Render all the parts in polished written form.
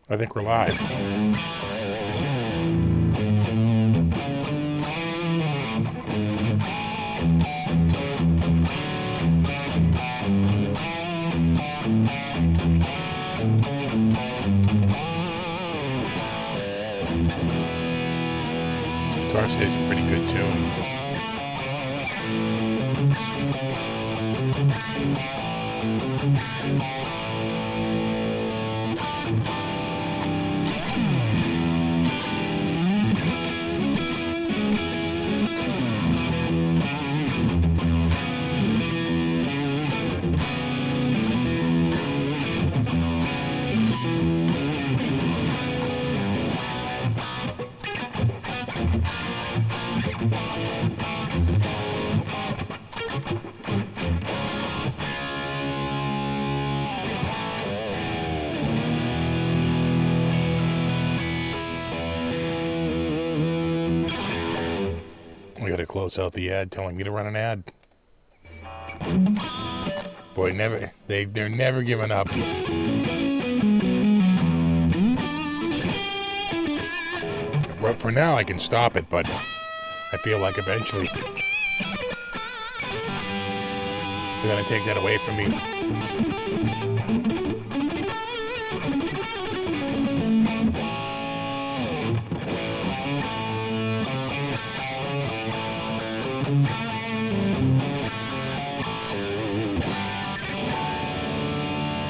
I think we're live. Guitar stays a pretty good tune. We gotta close out the ad, telling me to run an ad. Boy, they're never giving up. Well, for now I can stop it, but I feel like eventually they're gonna take that away from me.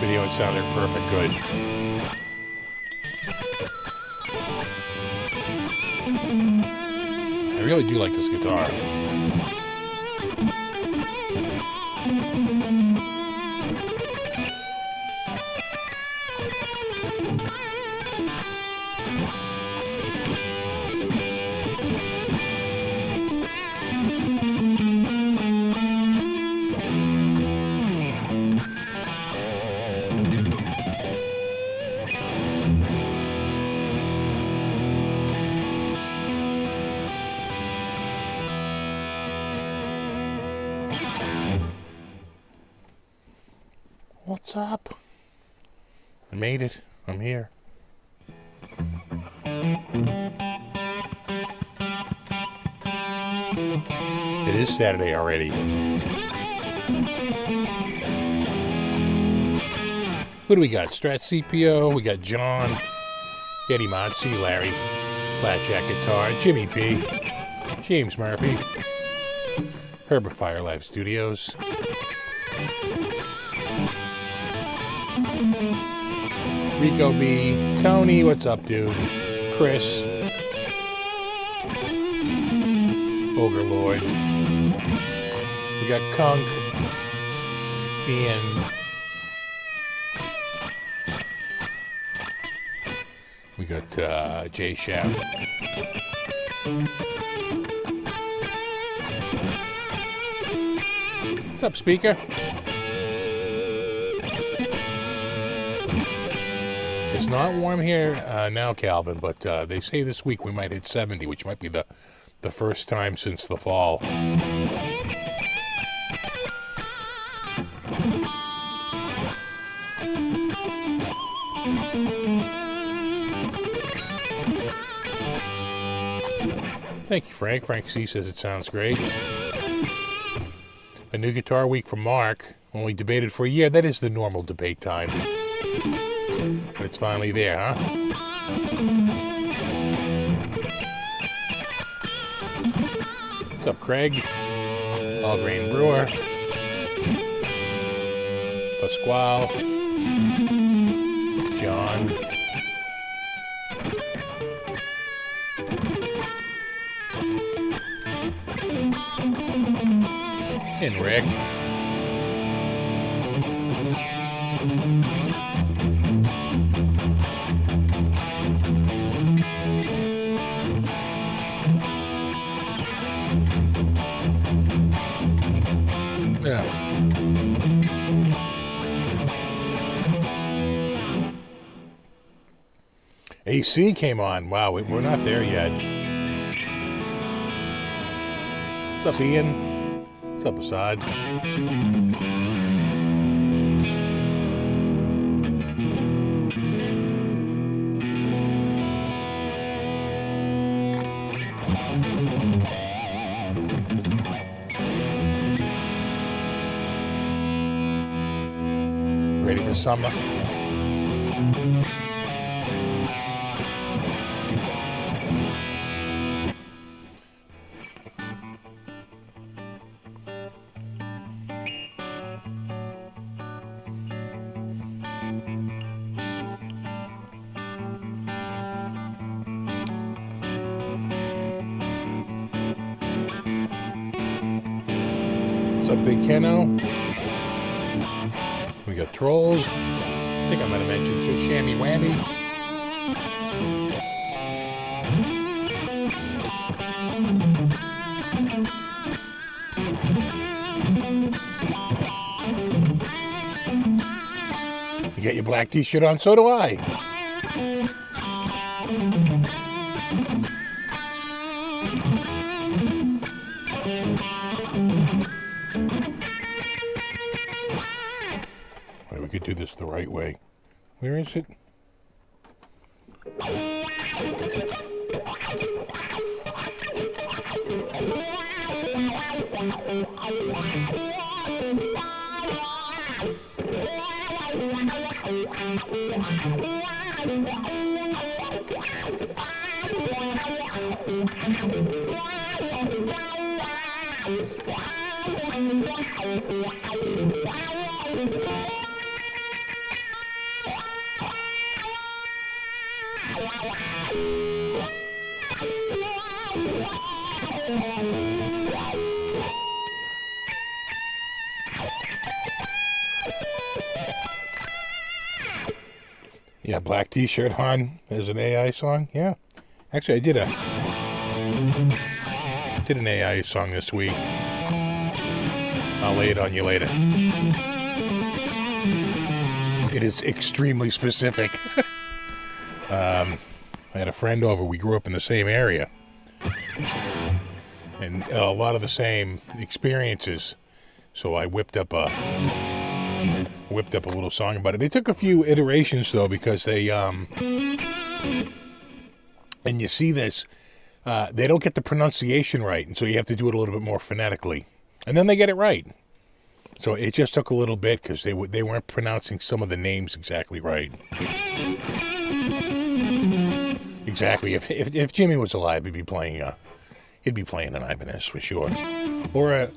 Video, it sounded perfect good. I really do like this guitar. What's up? I made it. I'm here. It is Saturday already. Who do we got? Strat CPO. We got John, Eddie Motzi, Larry, Flatjack Guitar, Jimmy P, James Murphy, Herb of Fire Live Studios, Rico B, Tony, what's up, dude? Chris, Ogre Lloyd. We got Kunk, Ian. We got Jay Shap. What's up, speaker? It's not warm here now, Calvin, but they say this week we might hit 70, which might be the first time since the fall. Thank you, Frank. Frank C says it sounds great. A new guitar week from Mark. Only debated for a year. That is the normal debate time. But it's finally there, huh? What's up, Craig? All Grain Brewer. Pasquale. John. And Rick. Yeah. AC came on. Wow, we're not there yet. What's up, Ian? What's up, Assad? the summer. What's up, Big Keno? We got Trolls. I think I might have mentioned just Shammy Whammy. You got your black t-shirt on? So do I. We could do this the right way. Where is it? Yeah, black t-shirt on as an AI song. Yeah, actually I did an AI song this week. I'll lay it on you later. It is extremely specific. I had a friend over. We grew up in the same area, and a lot of the same experiences. So I whipped up a little song about it. It took a few iterations though, because they and you see this, they don't get the pronunciation right, and so you have to do it a little bit more phonetically, and then they get it right. So it just took a little bit because they weren't pronouncing some of the names exactly right. Exactly. If Jimmy was alive, he'd be playing an Ibanez for sure, or a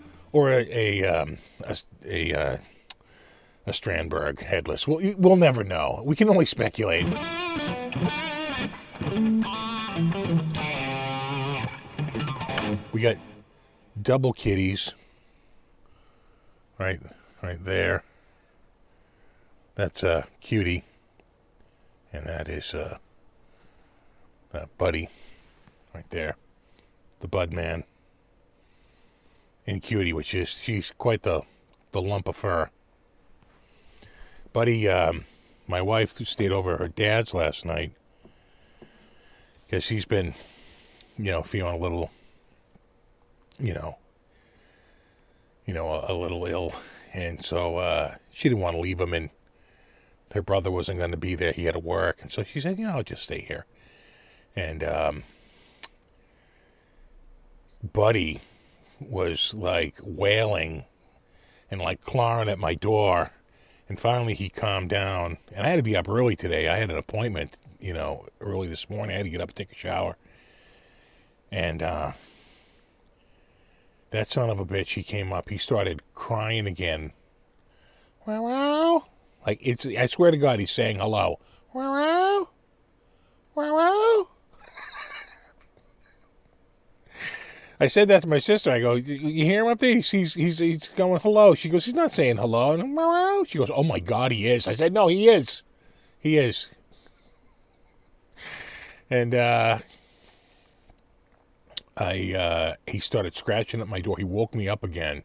Strandberg headless. We'll never know. We can only speculate. We got double kitties. Right there. That's Cutie, and that is Buddy, right there, the Bud Man, and Cutie, which is she's quite the lump of fur. Buddy, my wife stayed over at her dad's last night because she's been, feeling a little, a little ill, and so she didn't want to leave him, and her brother wasn't going to be there. He had to work, and so she said, I'll just stay here. And Buddy was like wailing and like clawing at my door, and finally he calmed down. And I had to be up early today. I had an appointment, early this morning. I had to get up and take a shower. And that son of a bitch, he came up. He started crying again. Wow. Like, I swear to God, he's saying hello. Wow. Wow. I said that to my sister. I go, you hear him up there? He's going hello. She goes, he's not saying hello. And she goes, oh my God, he is. I said, no, he is. He is. And he started scratching at my door. He woke me up again.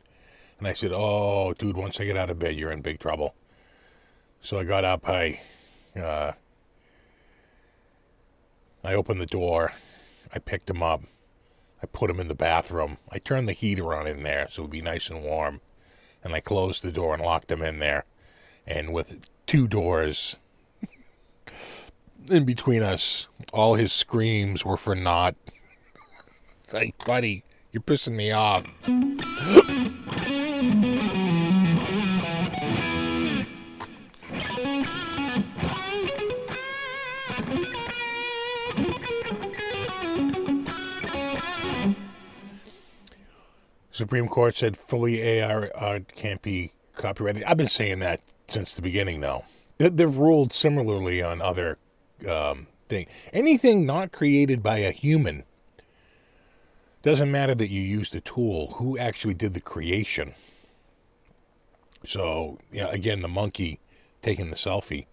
And I said, oh, dude, once I get out of bed, you're in big trouble. So I got up. I opened the door. I picked him up. I put him in the bathroom. I turned the heater on in there so it would be nice and warm. And I closed the door and locked him in there. And with two doors in between us, all his screams were for naught. It's like, buddy, you're pissing me off. Supreme Court said fully AI art can't be copyrighted. I've been saying that since the beginning, though. They've ruled similarly on other things. Anything not created by a human, doesn't matter that you used a tool, who actually did the creation. So, again, the monkey taking the selfie.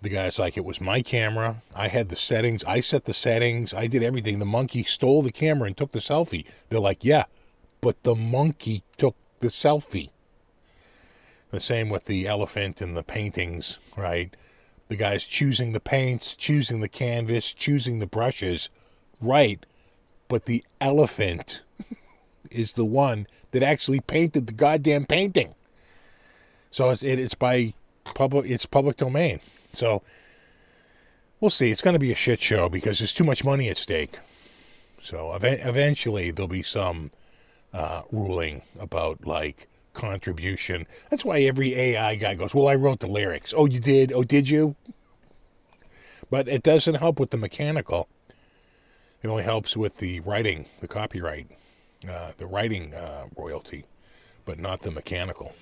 The guy's like, it was my camera. I had the settings. I set the settings. I did everything. The monkey stole the camera and took the selfie. They're like, yeah, but the monkey took the selfie. The same with the elephant and the paintings, right? The guy's choosing the paints, choosing the canvas, choosing the brushes, right? But the elephant is the one that actually painted the goddamn painting. So it's public domain. So we'll see. It's going to be a shit show because there's too much money at stake. So eventually there'll be some ruling about like contribution. That's why every AI guy goes, well, I wrote the lyrics. Oh, you did? Oh, did you? But it doesn't help with the mechanical. It only helps with the writing, the copyright, the writing royalty, but not the mechanical.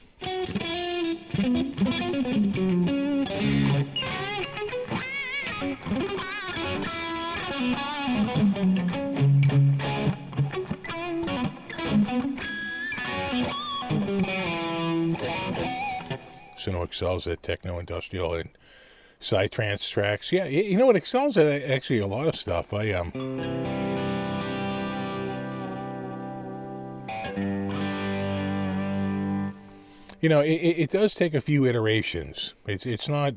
Sino excels at techno, industrial, and psytrance tracks. Yeah, you know what excels at actually a lot of stuff. It does take a few iterations. It's not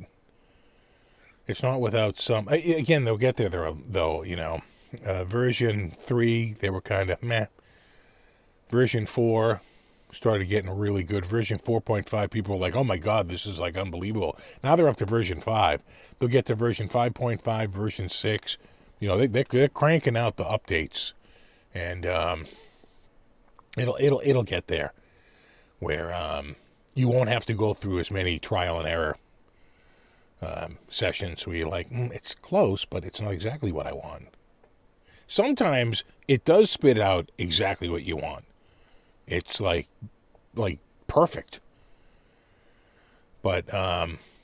without some. Again, they'll get there though. Version 3 they were kind of meh. Version 4 started getting really good. Version 4.5, people were like, oh my god, this is like unbelievable. Now they're up to version 5. They'll get to version 5.5, version 6. They're cranking out the updates, and it'll get there where you won't have to go through as many trial and error sessions where you're like, it's close, but it's not exactly what I want. Sometimes it does spit out exactly what you want. It's like perfect. But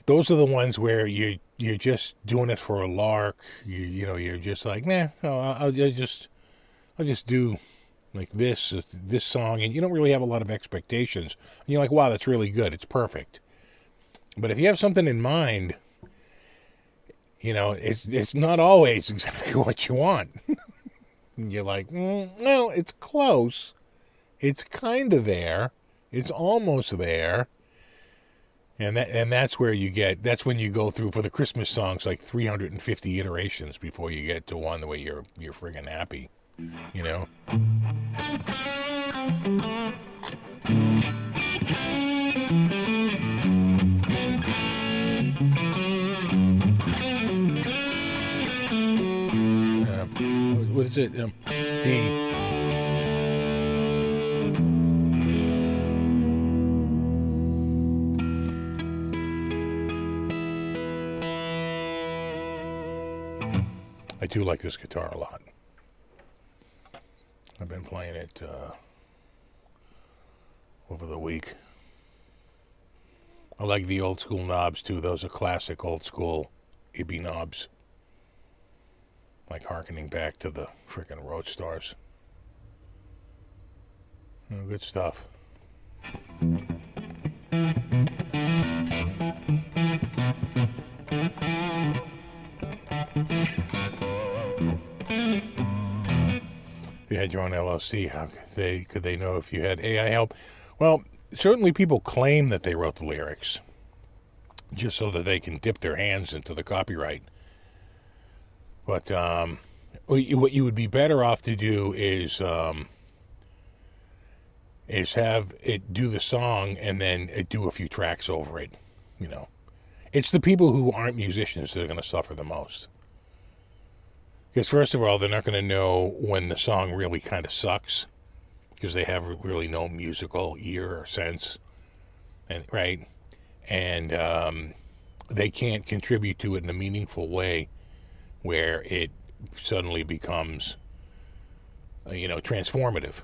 those are the ones where you're just doing it for a lark. You're just like, I'll just do like this song, and you don't really have a lot of expectations. And you're like, wow, that's really good. It's perfect. But if you have something in mind, it's not always exactly what you want. You're like, no, it's close. It's kind of there. It's almost there. And that's where that's when you go through for the Christmas songs like 350 iterations before you get to one the way you're friggin' happy. What is it? I do like this guitar a lot. I've been playing it over the week. I like the old school knobs too. Those are classic old school Ibby knobs. Like harkening back to the frickin' Roadstars. Good stuff. If you had your own LLC, how could they know if you had AI help? Well, certainly people claim that they wrote the lyrics just so that they can dip their hands into the copyright. But what you would be better off to do is have it do the song and then do a few tracks over it. It's the people who aren't musicians that are going to suffer the most. Because first of all, they're not going to know when the song really kind of sucks, because they have really no musical ear or sense, and they can't contribute to it in a meaningful way where it suddenly becomes, transformative.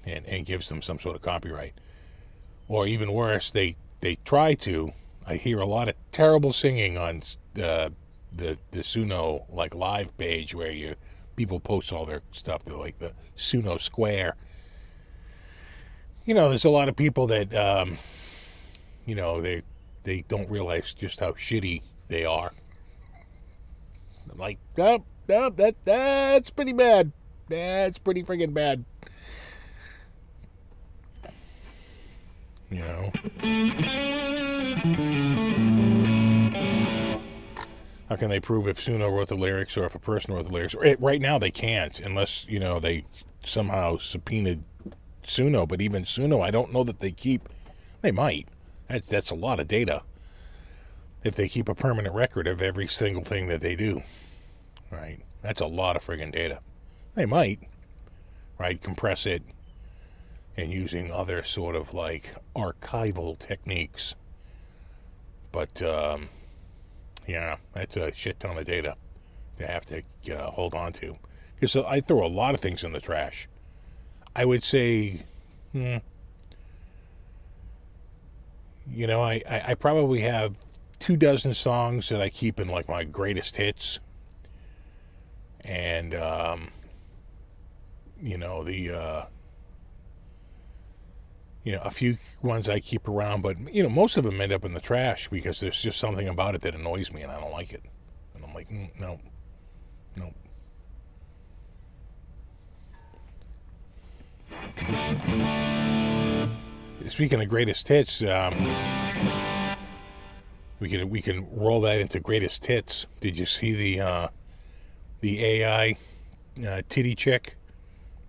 and gives them some sort of copyright. Or even worse, they try to. I hear a lot of terrible singing on the Suno like live page where people post all their stuff to like the Suno Square. There's a lot of people that they don't realize just how shitty they are. I'm like, oh, that's pretty bad. That's pretty friggin' bad. How can they prove if Suno wrote the lyrics or if a person wrote the lyrics? Right now they can't unless, they somehow subpoenaed Suno. But even Suno, I don't know that they might. That's a lot of data. If they keep a permanent record of every single thing that they do. Right? That's a lot of friggin' data. They might. Right? Compress it. And using other sort of like archival techniques. But, yeah, that's a shit ton of data to have to hold on to. Because I throw a lot of things in the trash. I would say, I probably have 24 songs that I keep in like my greatest hits. And, a few ones I keep around, but, most of them end up in the trash because there's just something about it that annoys me and I don't like it. And I'm like, no. Speaking of greatest hits, we can roll that into greatest hits. Did you see the AI titty chick?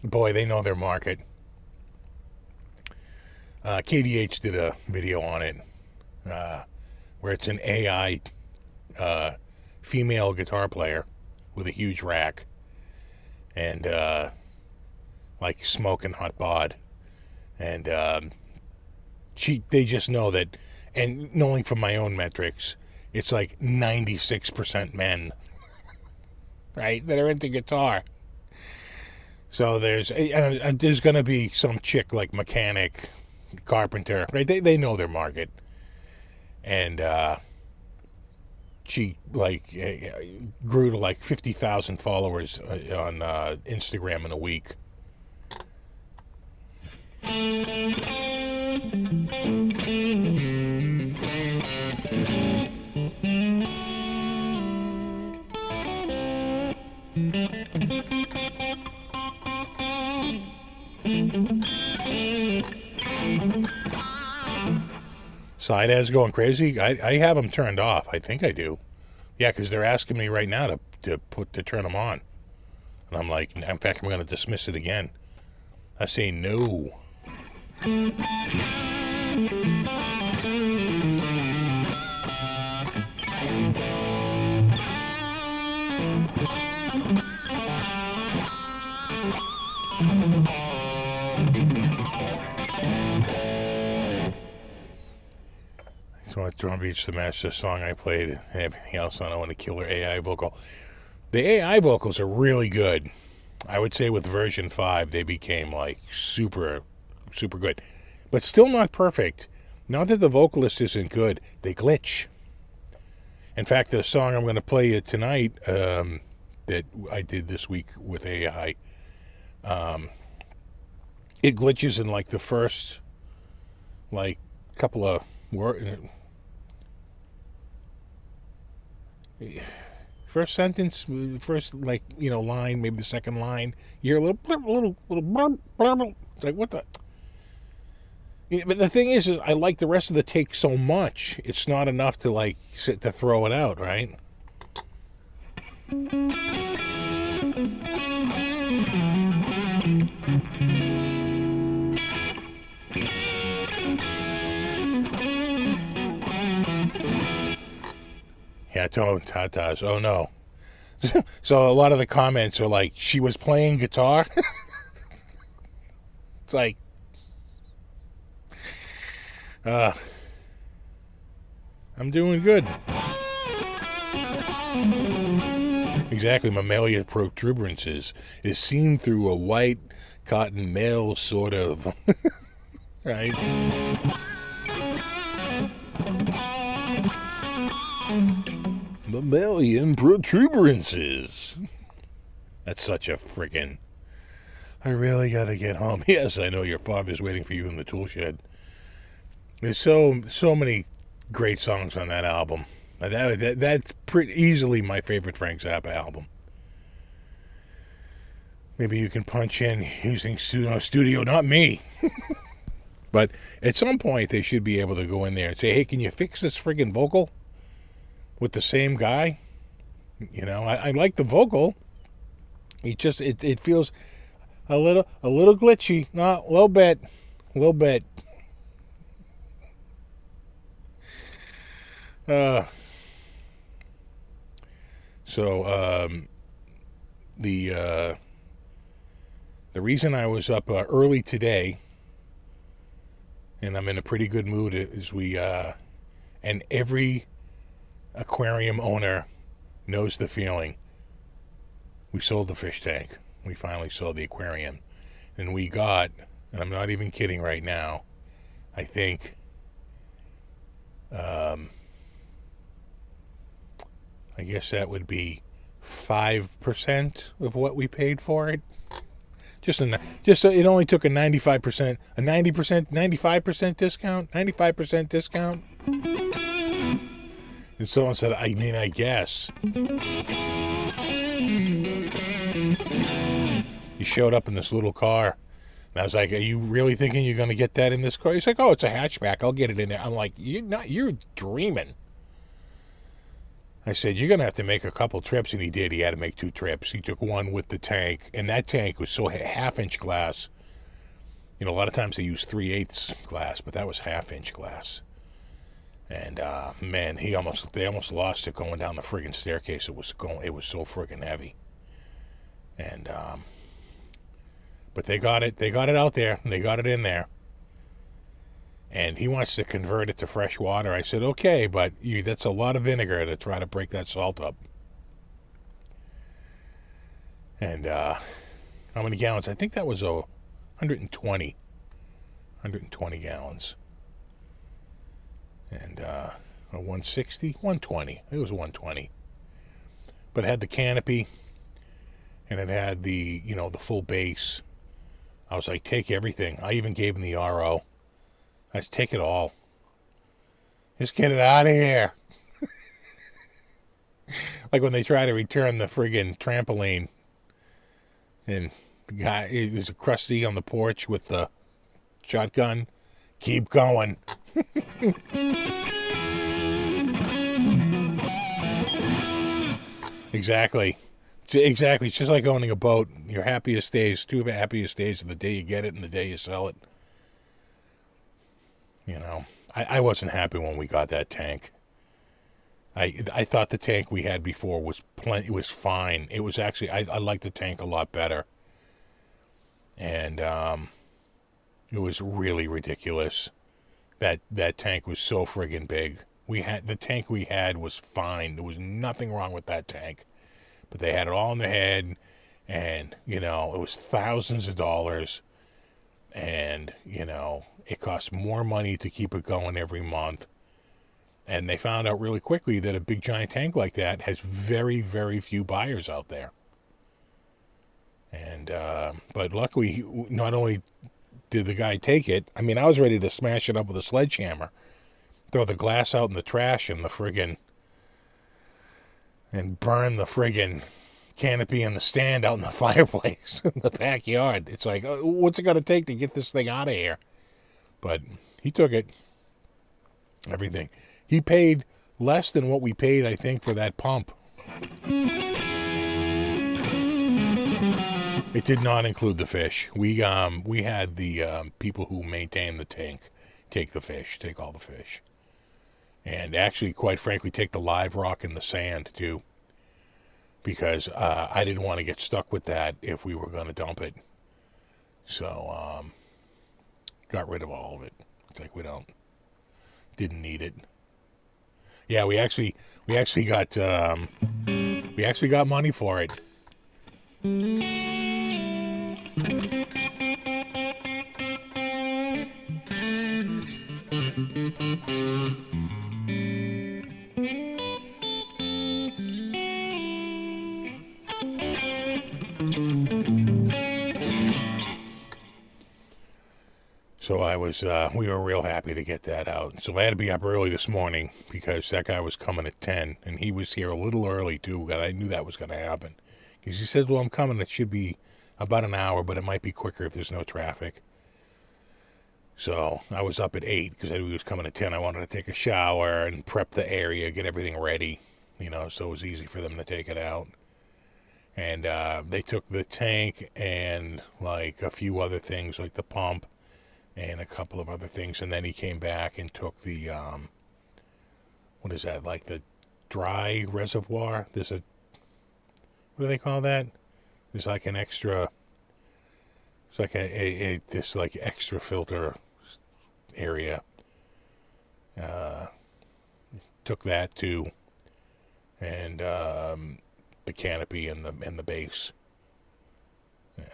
Boy, they know their market. KDH did a video on it where it's an AI female guitar player with a huge rack and like smoking hot bod, and they just know that, and knowing from my own metrics, it's like 96% men, right, that are into guitar. So there's going to be some chick like mechanic, carpenter, right? They know their market, and she like grew to like 50,000 followers on Instagram in a week. Side ads going crazy. I have them turned off. I think I do. Yeah, because they're asking me right now to turn them on, and I'm like, in fact, I'm going to dismiss it again. I say no. So at Drum Beach, the master song I played, and everything else on. I want a killer AI vocal. The AI vocals are really good. I would say with version 5, they became like super, super good. But still not perfect. Not that the vocalist isn't good. They glitch. In fact, the song I'm going to play tonight that I did this week with AI, it glitches in like the first like couple of words. First sentence, first like line, maybe the second line. You hear a little blurb. It's like, what the? But the thing is I like the rest of the take so much. It's not enough to like sit to throw it out, right? Yeah, tone tatas. Oh no. So a lot of the comments are like, she was playing guitar. It's like, I'm doing good. Exactly, mammalia protuberances is seen through a white cotton male sort of, right? Mammalian protuberances. That's such a friggin'... I really gotta get home. Yes, I know your father's waiting for you in the tool shed. There's so many great songs on that album. That's pretty easily my favorite Frank Zappa album. Maybe you can punch in using studio, not me. But at some point they should be able to go in there and say, hey, can you fix this friggin' vocal with the same guy? You know, I like the vocal. It feels a little glitchy. No, a little bit. The reason I was up early today, and I'm in a pretty good mood, is and every aquarium owner knows the feeling. We sold the fish tank. We finally sold the aquarium. And we got, and I'm not even kidding right now, I think, I guess that would be 5% of what we paid for it. It only took a 95%, a 90%, 95% discount, 95% discount. And someone said, I guess. He showed up in this little car. And I was like, are you really thinking you're going to get that in this car? He's like, oh, it's a hatchback. I'll get it in there. I'm like, you're dreaming. I said, you're going to have to make a couple trips. And he did. He had to make 2 trips. He took one with the tank. And that tank was so half-inch glass. You know, a lot of times they use 3/8 glass, but that was half-inch glass. And, man, they almost lost it going down the friggin' staircase. It was so friggin' heavy. And, but they got it out there. They got it in there. And he wants to convert it to fresh water. I said, okay, but that's a lot of vinegar to try to break that salt up. And how many gallons? I think that was 120 gallons. And 160, 120. It was 120. But it had the canopy, and it had the full base. I was like, take everything. I even gave him the RO. I said, take it all. Just get it out of here. Like when they try to return the friggin' trampoline. And the guy, it was a crusty on the porch with the shotgun. Keep going. Exactly. It's just like owning a boat. Your happiest days, 2 happiest days are the day you get it and the day you sell it. You know, I wasn't happy when we got that tank. I thought the tank we had before was it was fine. It was actually, I liked the tank a lot better. And it was really ridiculous. That tank was so friggin' big. The tank we had was fine. There was nothing wrong with that tank. But they had it all in their head, and, it was thousands of dollars, and, it cost more money to keep it going every month. And they found out really quickly that a big giant tank like that has very, very few buyers out there. And, but luckily, not only did the guy take it, I mean, I was ready to smash it up with a sledgehammer, throw the glass out in the trash and and burn the friggin' canopy and the stand out in the fireplace in the backyard. It's like, what's it going to take to get this thing out of here? But he took it. Everything. He paid less than what we paid, I think, for that pump. It did not include the fish. We had the people who maintain the tank take all the fish. And actually, quite frankly, take the live rock in the sand, too. Because I didn't want to get stuck with that if we were going to dump it. So, got rid of all of it. It's like didn't need it. Yeah, we actually got We actually got money for it. So we were real happy to get that out. So I had to be up early this morning because that guy was coming at 10, and he was here a little early too, and I knew that was going to happen. Because he said, well, I'm coming, it should be about an hour, but it might be quicker if there's no traffic. So I was up at 8 because I knew he was coming at 10. I wanted to take a shower and prep the area, get everything ready, so it was easy for them to take it out. And they took the tank and like a few other things like the pump and a couple of other things, and then he came back and took the what is that, like the dry reservoir? There's a, what do they call that? There's like an extra, it's like this like extra filter area. Took that too, and the canopy and the base,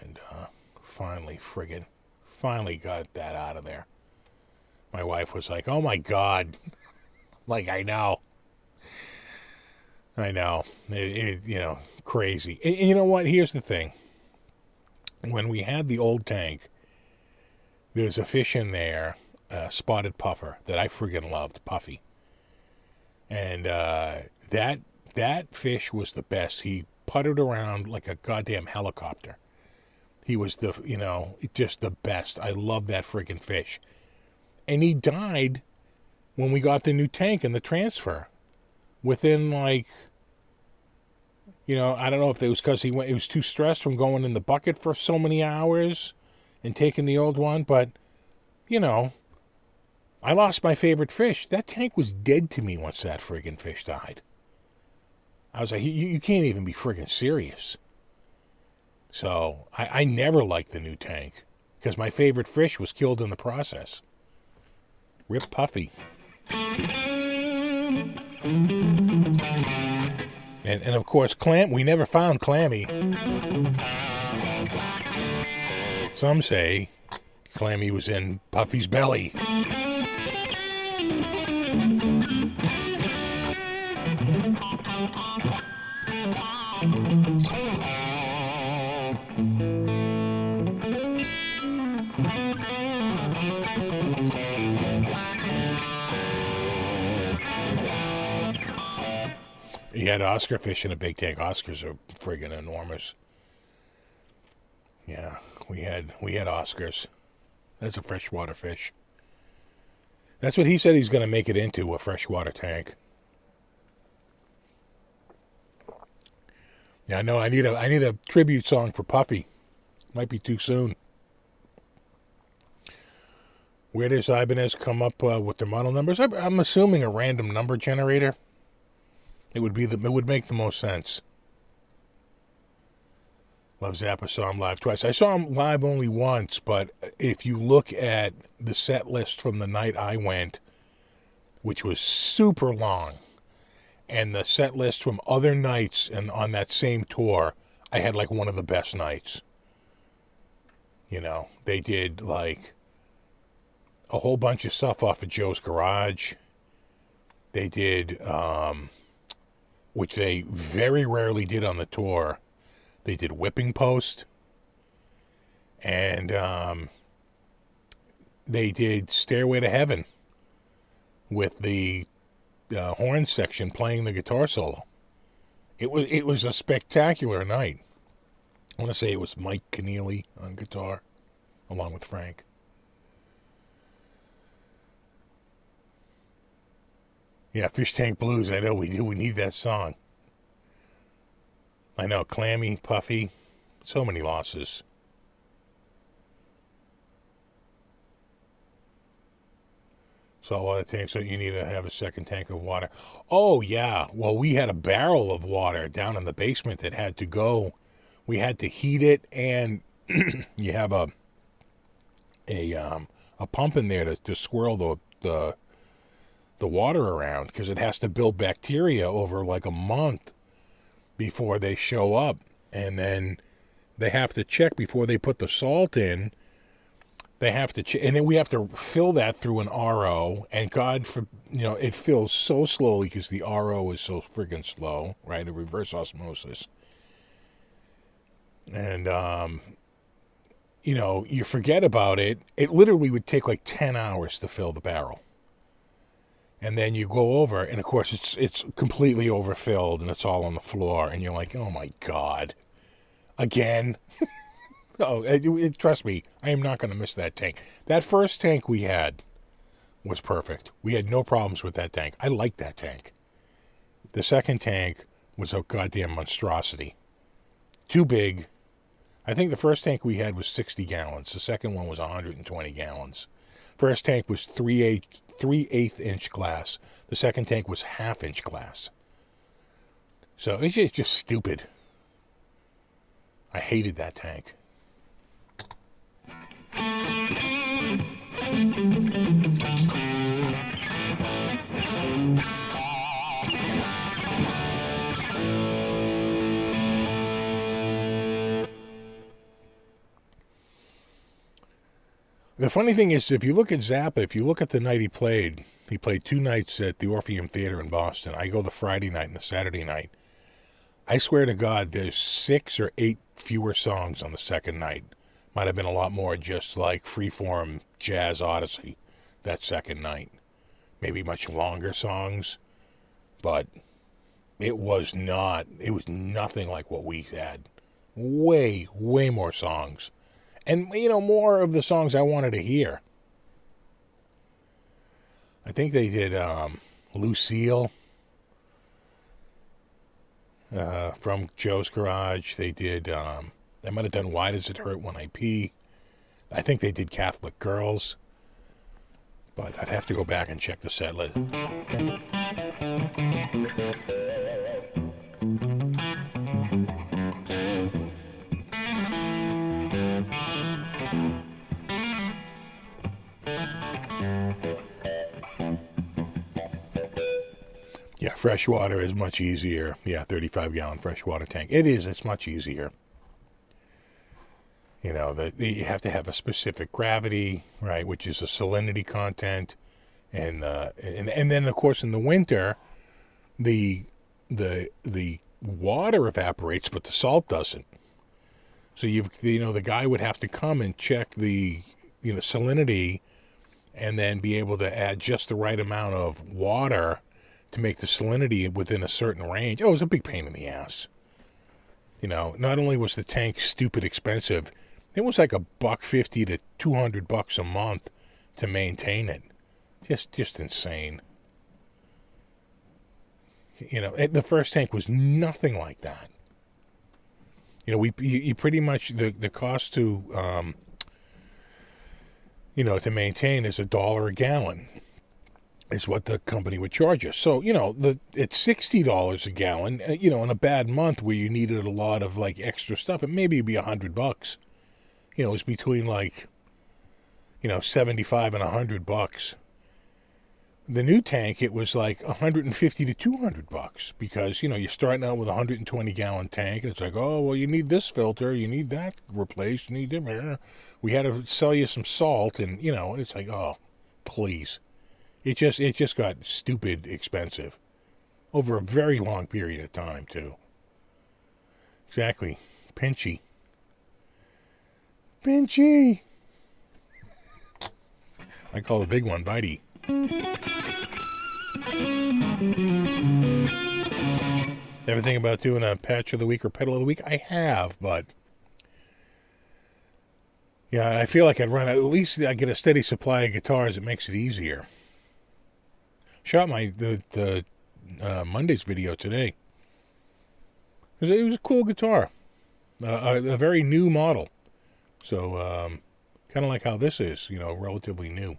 and finally got that out of there. My wife was like, oh my God. Like, I know. Crazy. And you know what? Here's the thing. When we had the old tank, there's a fish in there, spotted puffer, that I friggin' loved, Puffy. And that fish was the best. He puttered around like a goddamn helicopter. He was just the best. I love that friggin' fish. And he died when we got the new tank and the transfer. Within like, I don't know if it was because he was too stressed from going in the bucket for so many hours and taking the old one. But, I lost my favorite fish. That tank was dead to me once that friggin' fish died. I was like, you can't even be friggin' serious. So I never liked the new tank because my favorite fish was killed in the process. Rip Puffy. And of course, we never found Clammy. Some say Clammy was in Puffy's belly. He had Oscar fish in a big tank. Oscars are friggin' enormous. Yeah, we had Oscars. That's a freshwater fish. That's what he said he's going to make it into, a freshwater tank. Yeah, I know. I need a tribute song for Puffy. Might be too soon. Where does Ibanez come up with their model numbers? I'm assuming a random number generator. It would make the most sense. Love Zappa, saw him live twice. I saw him live only once, but if you look at the set list from the night I went, which was super long, and the set list from other nights and on that same tour, I had like one of the best nights. They did like a whole bunch of stuff off of Joe's Garage. They did, which they very rarely did on the tour. They did Whipping Post. And they did Stairway to Heaven with the horn section playing the guitar solo. It was a spectacular night. I want to say it was Mike Keneally on guitar, along with Frank. Yeah, Fish Tank Blues. I know we do. We need that song. I know, Clammy, Puffy, so many losses. So a lot of tanks, so you need to have a second tank of water. Oh, yeah. Well, we had a barrel of water down in the basement that had to go. We had to heat it, and you have a pump in there to swirl the water around because it has to build bacteria over like a month. before they show up. And then they have to check before they put the salt in. They have to check, and then we have to fill that through an RO. And God, it fills so slowly because the RO is so friggin' slow, right? A reverse osmosis. And, you forget about it. It literally would take like 10 hours to fill the barrel. And then you go over, and of course it's completely overfilled, and it's all on the floor. And you're like, oh my God, again? Oh, trust me, I am not going to miss that tank. That first tank we had was perfect. We had no problems with that tank. I liked that tank. The second tank was a goddamn monstrosity. Too big. I think the first tank we had was 60 gallons. The second one was 120 gallons. First tank was 3/8 inch glass. The second tank was 1/2 inch glass. So it's just stupid. I hated that tank. The funny thing is, if you look at Zappa, if you look at the night he played 2 nights at the Orpheum Theater in Boston. I go the Friday night and the Saturday night. I swear to God, there's 6 or 8 fewer songs on the second night. Might have been a lot more just like Freeform Jazz Odyssey that second night. Maybe much longer songs, but it was nothing like what we had. Way, way more songs. And, more of the songs I wanted to hear. I think they did Lucille from Joe's Garage. They did, they might have done Why Does It Hurt When I Pee. I think they did Catholic Girls. But I'd have to go back and check the set list. Yeah, freshwater is much easier. Yeah, 35-gallon freshwater tank. It's much easier. You have to have a specific gravity, right, which is a salinity content. And then, of course, in the winter, the water evaporates, but the salt doesn't. So, the guy would have to come and check the, salinity and then be able to add just the right amount of water to make the salinity within a certain range. Oh, it was a big pain in the ass. Not only was the tank stupid expensive, it was like $150 to $200 a month to maintain it. Just insane. The first tank was nothing like that. You pretty much, the cost to, to maintain is $1 a gallon. Is what the company would charge us. So, it's $60 a gallon, in a bad month where you needed a lot of like extra stuff, it maybe be $100. It was between like, $75 and $100. The new tank, it was like $150 to $200 because, you're starting out with a 120-gallon tank and it's like, oh, well, you need this filter, you need that replaced, you need them. We had to sell you some salt and, it's like, oh, please. It just got stupid expensive over a very long period of time, too. Exactly. Pinchy. Pinchy! I call the big one Bitey. Ever think about doing a patch of the week or pedal of the week? I have, but yeah, I feel like I'd run out. At least I get a steady supply of guitars. It makes it easier. Shot the Monday's video today. It was a cool guitar, a very new model. So kind of like how this is, relatively new.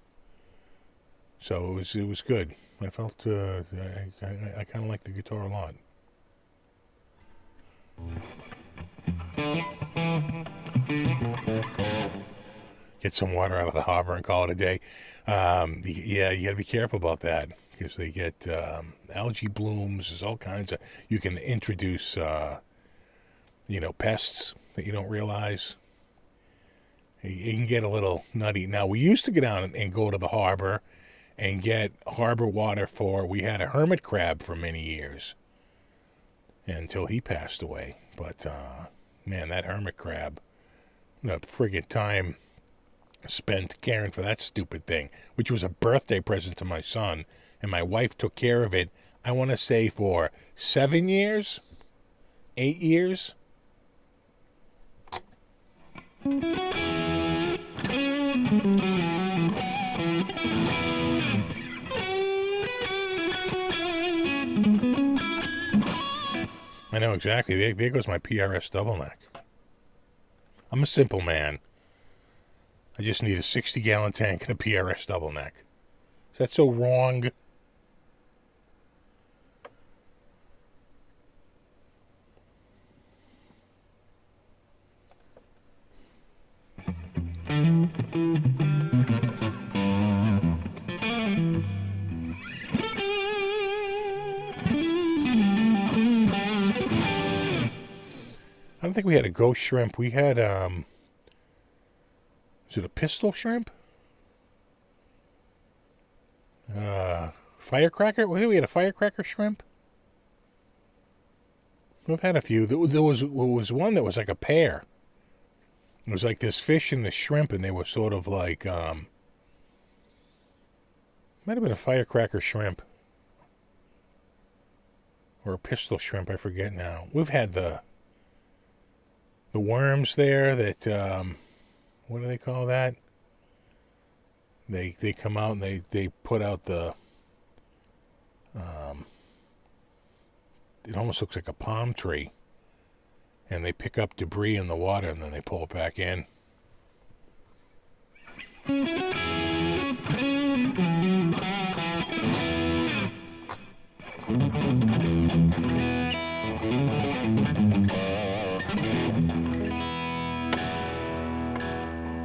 So it was good. I felt I kind of like the guitar a lot. Get some water out of the harbor and call it a day. Yeah, you got to be careful about that because they get algae blooms. There's all kinds of. You can introduce, pests that you don't realize. You can get a little nutty. Now, we used to go down and go to the harbor and get harbor water for. We had a hermit crab for many years until he passed away. But, man, that hermit crab, the friggin' time spent caring for that stupid thing, which was a birthday present to my son, and my wife took care of it, I want to say, for 7 years, 8 years. I know exactly. There goes my PRS double neck. I'm a simple man. I just need a 60-gallon tank and a PRS double neck. Is that so wrong? I don't think we had a ghost shrimp. We had, is it a pistol shrimp? Firecracker? We had a firecracker shrimp. We've had a few. There was one that was like a pair. It was like this fish and the shrimp, and they were sort of like, might have been a firecracker shrimp. Or a pistol shrimp, I forget now. We've had the worms there that, what do they call that? They come out and they put out the, it almost looks like a palm tree. And they pick up debris in the water and then they pull it back in.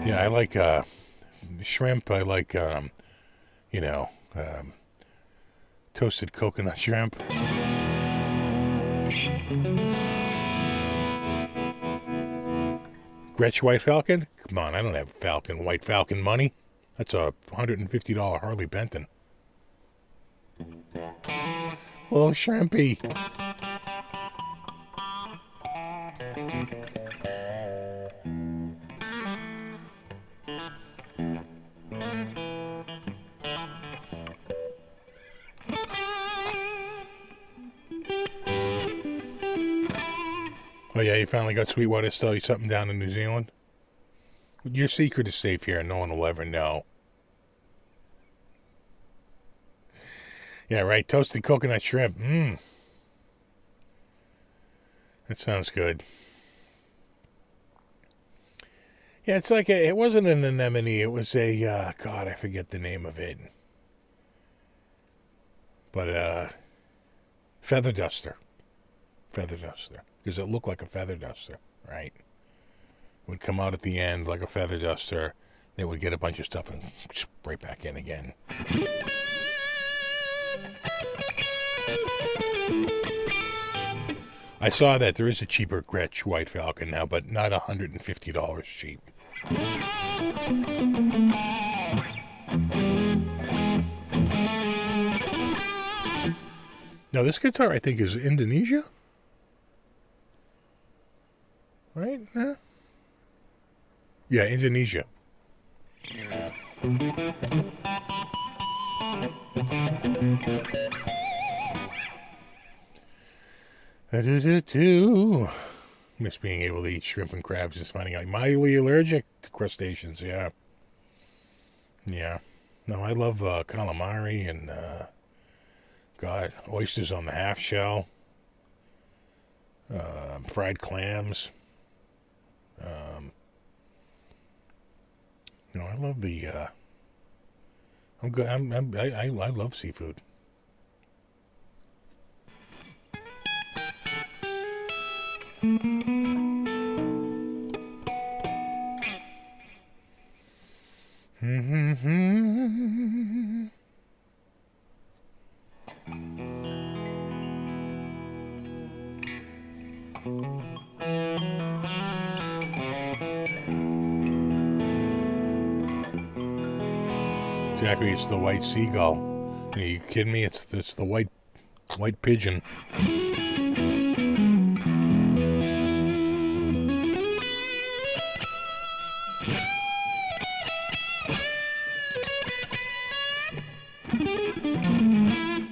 Yeah, I like shrimp. I like, toasted coconut shrimp. Gretsch White Falcon? Come on, I don't have White Falcon money. That's a $150 Harley Benton. Little shrimpy. Oh yeah, you finally got Sweetwater to sell you something down in New Zealand? Your secret is safe here and no one will ever know. Yeah, right. Toasted coconut shrimp. That sounds good. Yeah, it's like it wasn't an anemone. It was a, God, I forget the name of it. But, feather duster. Feather duster. Because it looked like a feather duster, right? It would come out at the end like a feather duster. They would get a bunch of stuff and right back in again. I saw that there is a cheaper Gretsch White Falcon now, but not $150 cheap. Now this guitar I think is Indonesia? Right? Huh? Yeah, Indonesia. Miss being able to eat shrimp and crabs, just finding out mildly allergic to crustaceans. Yeah. Yeah. No, I love calamari and God, oysters on the half shell, fried clams. No, I love the. I'm good. I love seafood. Exactly, it's the white seagull. Are you kidding me? It's the white pigeon.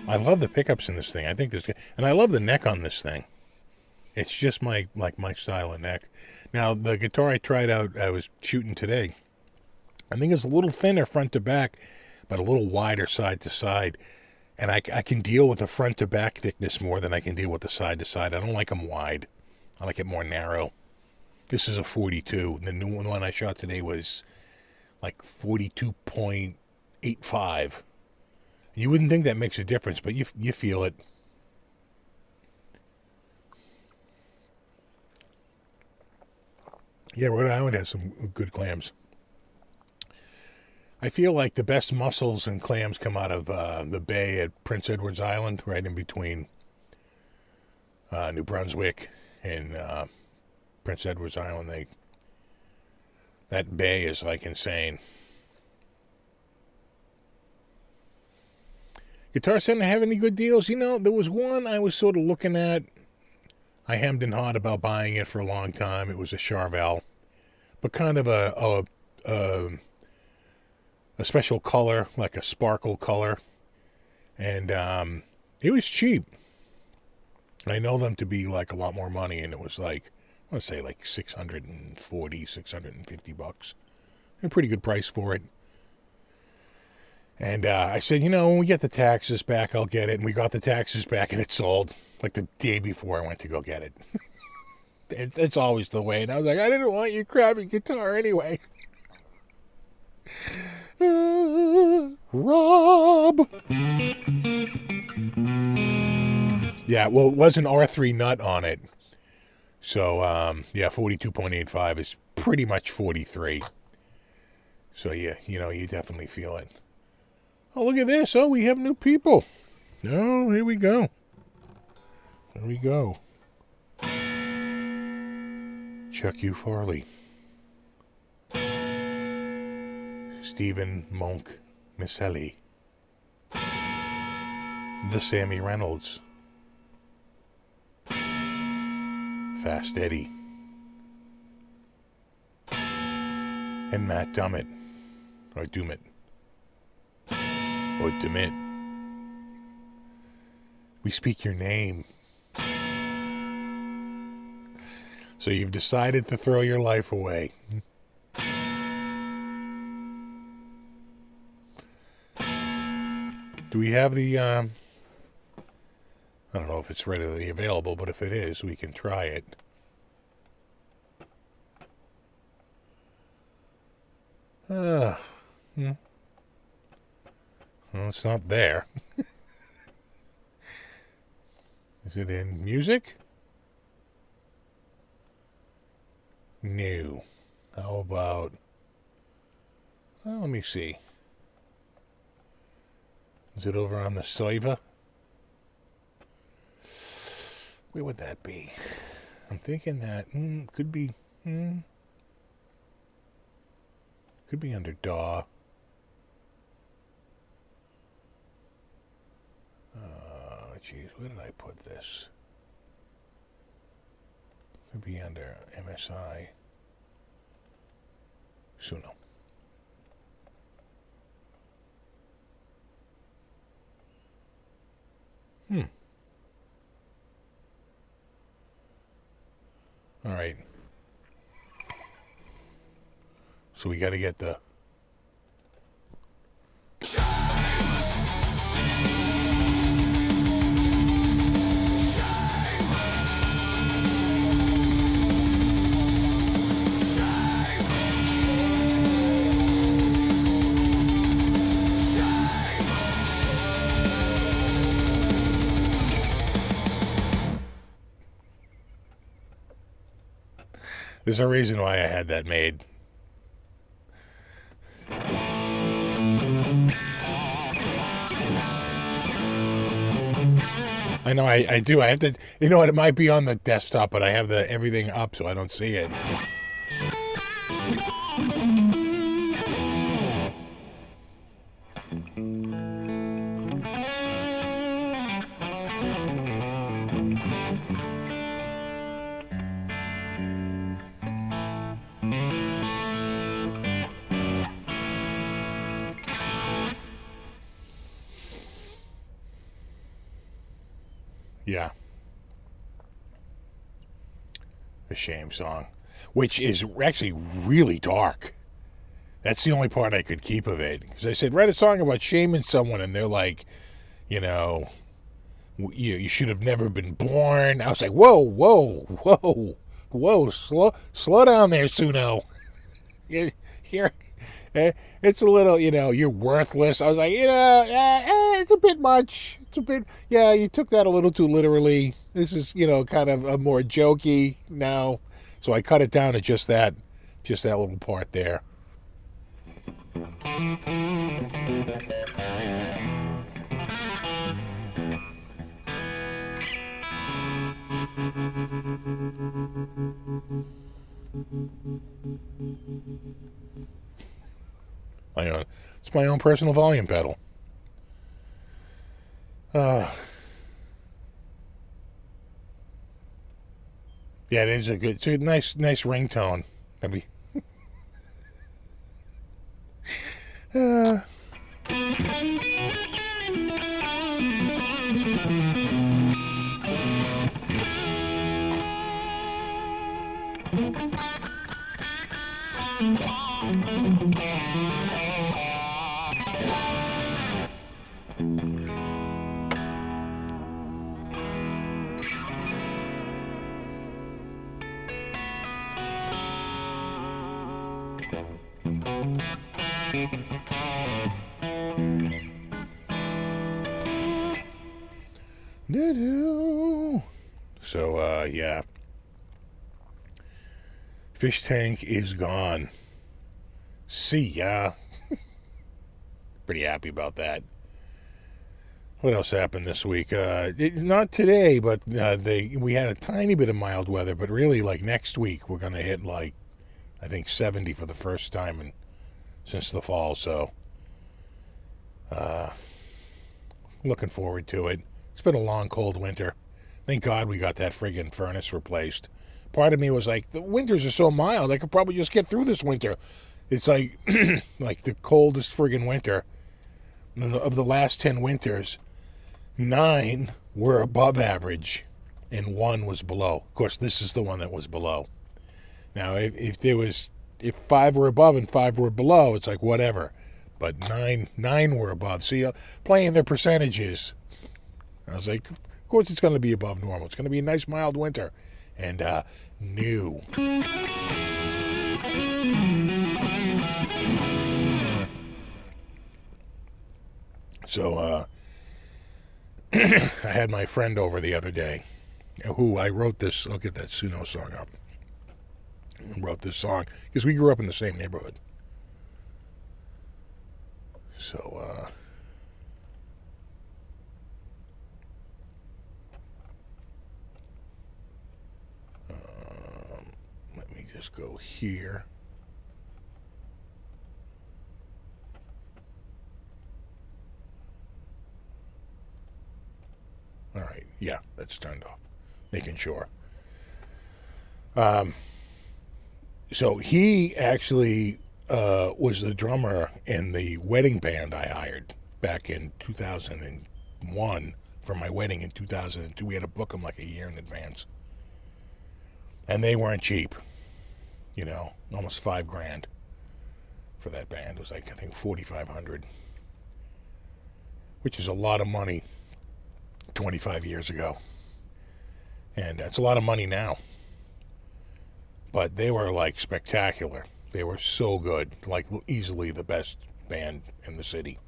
I love the pickups in this thing. I think and I love the neck on this thing. It's just my style of neck. Now the guitar I tried out, I was shooting today. I think it's a little thinner front to back, but a little wider side to side. And I can deal with the front to back thickness more than I can deal with the side to side. I don't like them wide. I like it more narrow. This is a 42. The new one I shot today was like 42.85. You wouldn't think that makes a difference, but you feel it. Yeah, Rhode Island has some good clams. I feel like the best mussels and clams come out of the bay at Prince Edward's Island, right in between New Brunswick and Prince Edward's Island. That bay is like insane. Guitar Center have any good deals? You know, there was one I was sort of looking at. I hemmed and hawed about buying it for a long time. It was a Charvel, but kind of a special color, like a sparkle color, and it was cheap. I know them to be like a lot more money, and it was like, I want to say like $640, $650. A pretty good price for it. And I said, you know, when we get the taxes back, I'll get it. And we got the taxes back, and it sold like the day before I went to go get it. It's always the way. And I was like, I didn't want your crappy guitar anyway. Rob. Yeah, well, it was an R3 nut on it. So, yeah, 42.85 is pretty much 43. So, yeah, you know, you definitely feel it. Oh, look at this. Oh, we have new people. Oh, here we go. There we go. Chuck U. Farley. Stephen Monk Misselli. The Sammy Reynolds. Fast Eddie. And Matt Dummett. Or Dummett. Or Dummett. We speak your name. So you've decided to throw your life away. Do we have the, I don't know if it's readily available, but if it is, we can try it. Well, it's not there. Is it in music? No. How about... Well, let me see. Is it over on the server? Where would that be? I'm thinking that could be... could be under DAW. Geez, where did I put this? Could be under MSI. Suno. All right. So we got to get the... There's a reason why I had that made. I I know I do. I have to, you know what, it might be on the desktop, but I have the everything up so I don't see it. Yeah. The Shame song, which is actually really dark. That's the only part I could keep of it. Because I said, write a song about shaming someone, and they're like, you know, you should have never been born. I was like, whoa, whoa, whoa, whoa, slow down there, Suno. You're, it's a little, you're worthless. I was like, it's a bit much. It's a bit, yeah, you took that a little too literally. This is, kind of a more jokey now. So I cut it down to just that little part there. It's my own personal volume pedal. Yeah, it is it's a nice ringtone. I mean, so, yeah. Fish tank is gone. See ya. Pretty happy about that. What else happened this week? Not today, but we had a tiny bit of mild weather, but really, like, next week, we're going to hit, like, I think 70 for the first time since the fall, so looking forward to it. It's been a long, cold winter. Thank God we got that friggin' furnace replaced. Part of me was like, the winters are so mild, I could probably just get through this winter. It's like, like the coldest friggin' winter. Of the last 10 winters, 9 were above average and 1 was below. Of course, this is the one that was below. Now, if 5 were above and 5 were below, it's like whatever. But 9 were above. So you're playing their percentages. I was like, of course it's going to be above normal. It's going to be a nice mild winter. And new. So I had my friend over the other day, who I wrote this. I'll get that Suno song up. I wrote this song because we grew up in the same neighborhood. So let me just go here. All right, yeah, that's turned off. Making sure. So he actually was the drummer in the wedding band I hired back in 2001 for my wedding in 2002. We had to book him like a year in advance. And they weren't cheap. Almost $5,000 for that band. It was like, I think, $4,500. Which is a lot of money 25 years ago. And it's a lot of money now. But they were, like, spectacular. They were so good. Like, easily the best band in the city.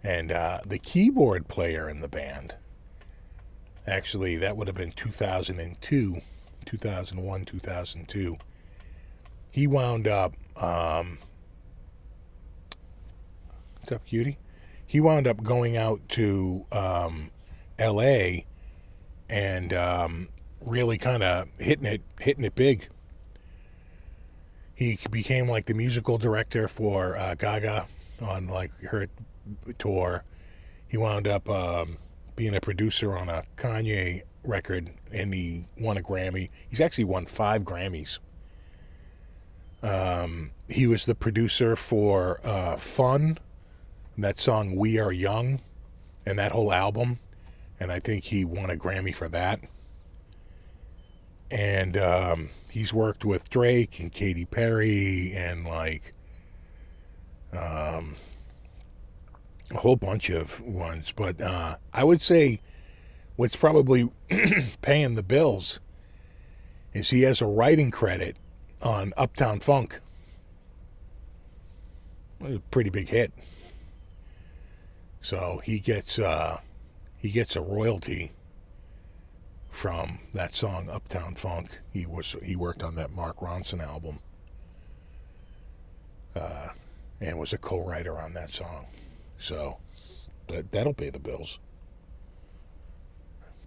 And the keyboard player in the band, actually, that would have been 2002, 2001, 2002. He wound up, what's up, cutie? He wound up going out to L.A. and really kind of hitting it big. He became like the musical director for Gaga on like her tour. He wound up being a producer on a Kanye record, and he won a Grammy. He's actually won 5 Grammys. He was the producer for Fun, that song We Are Young, and that whole album, and I think he won a Grammy for that. And he's worked with Drake and Katy Perry and like a whole bunch of ones. But I would say what's probably paying the bills is he has a writing credit on Uptown Funk. A pretty big hit. So he gets a royalty from that song Uptown Funk. He worked on that Mark Ronson album, and was a co-writer on that song. So that'll pay the bills.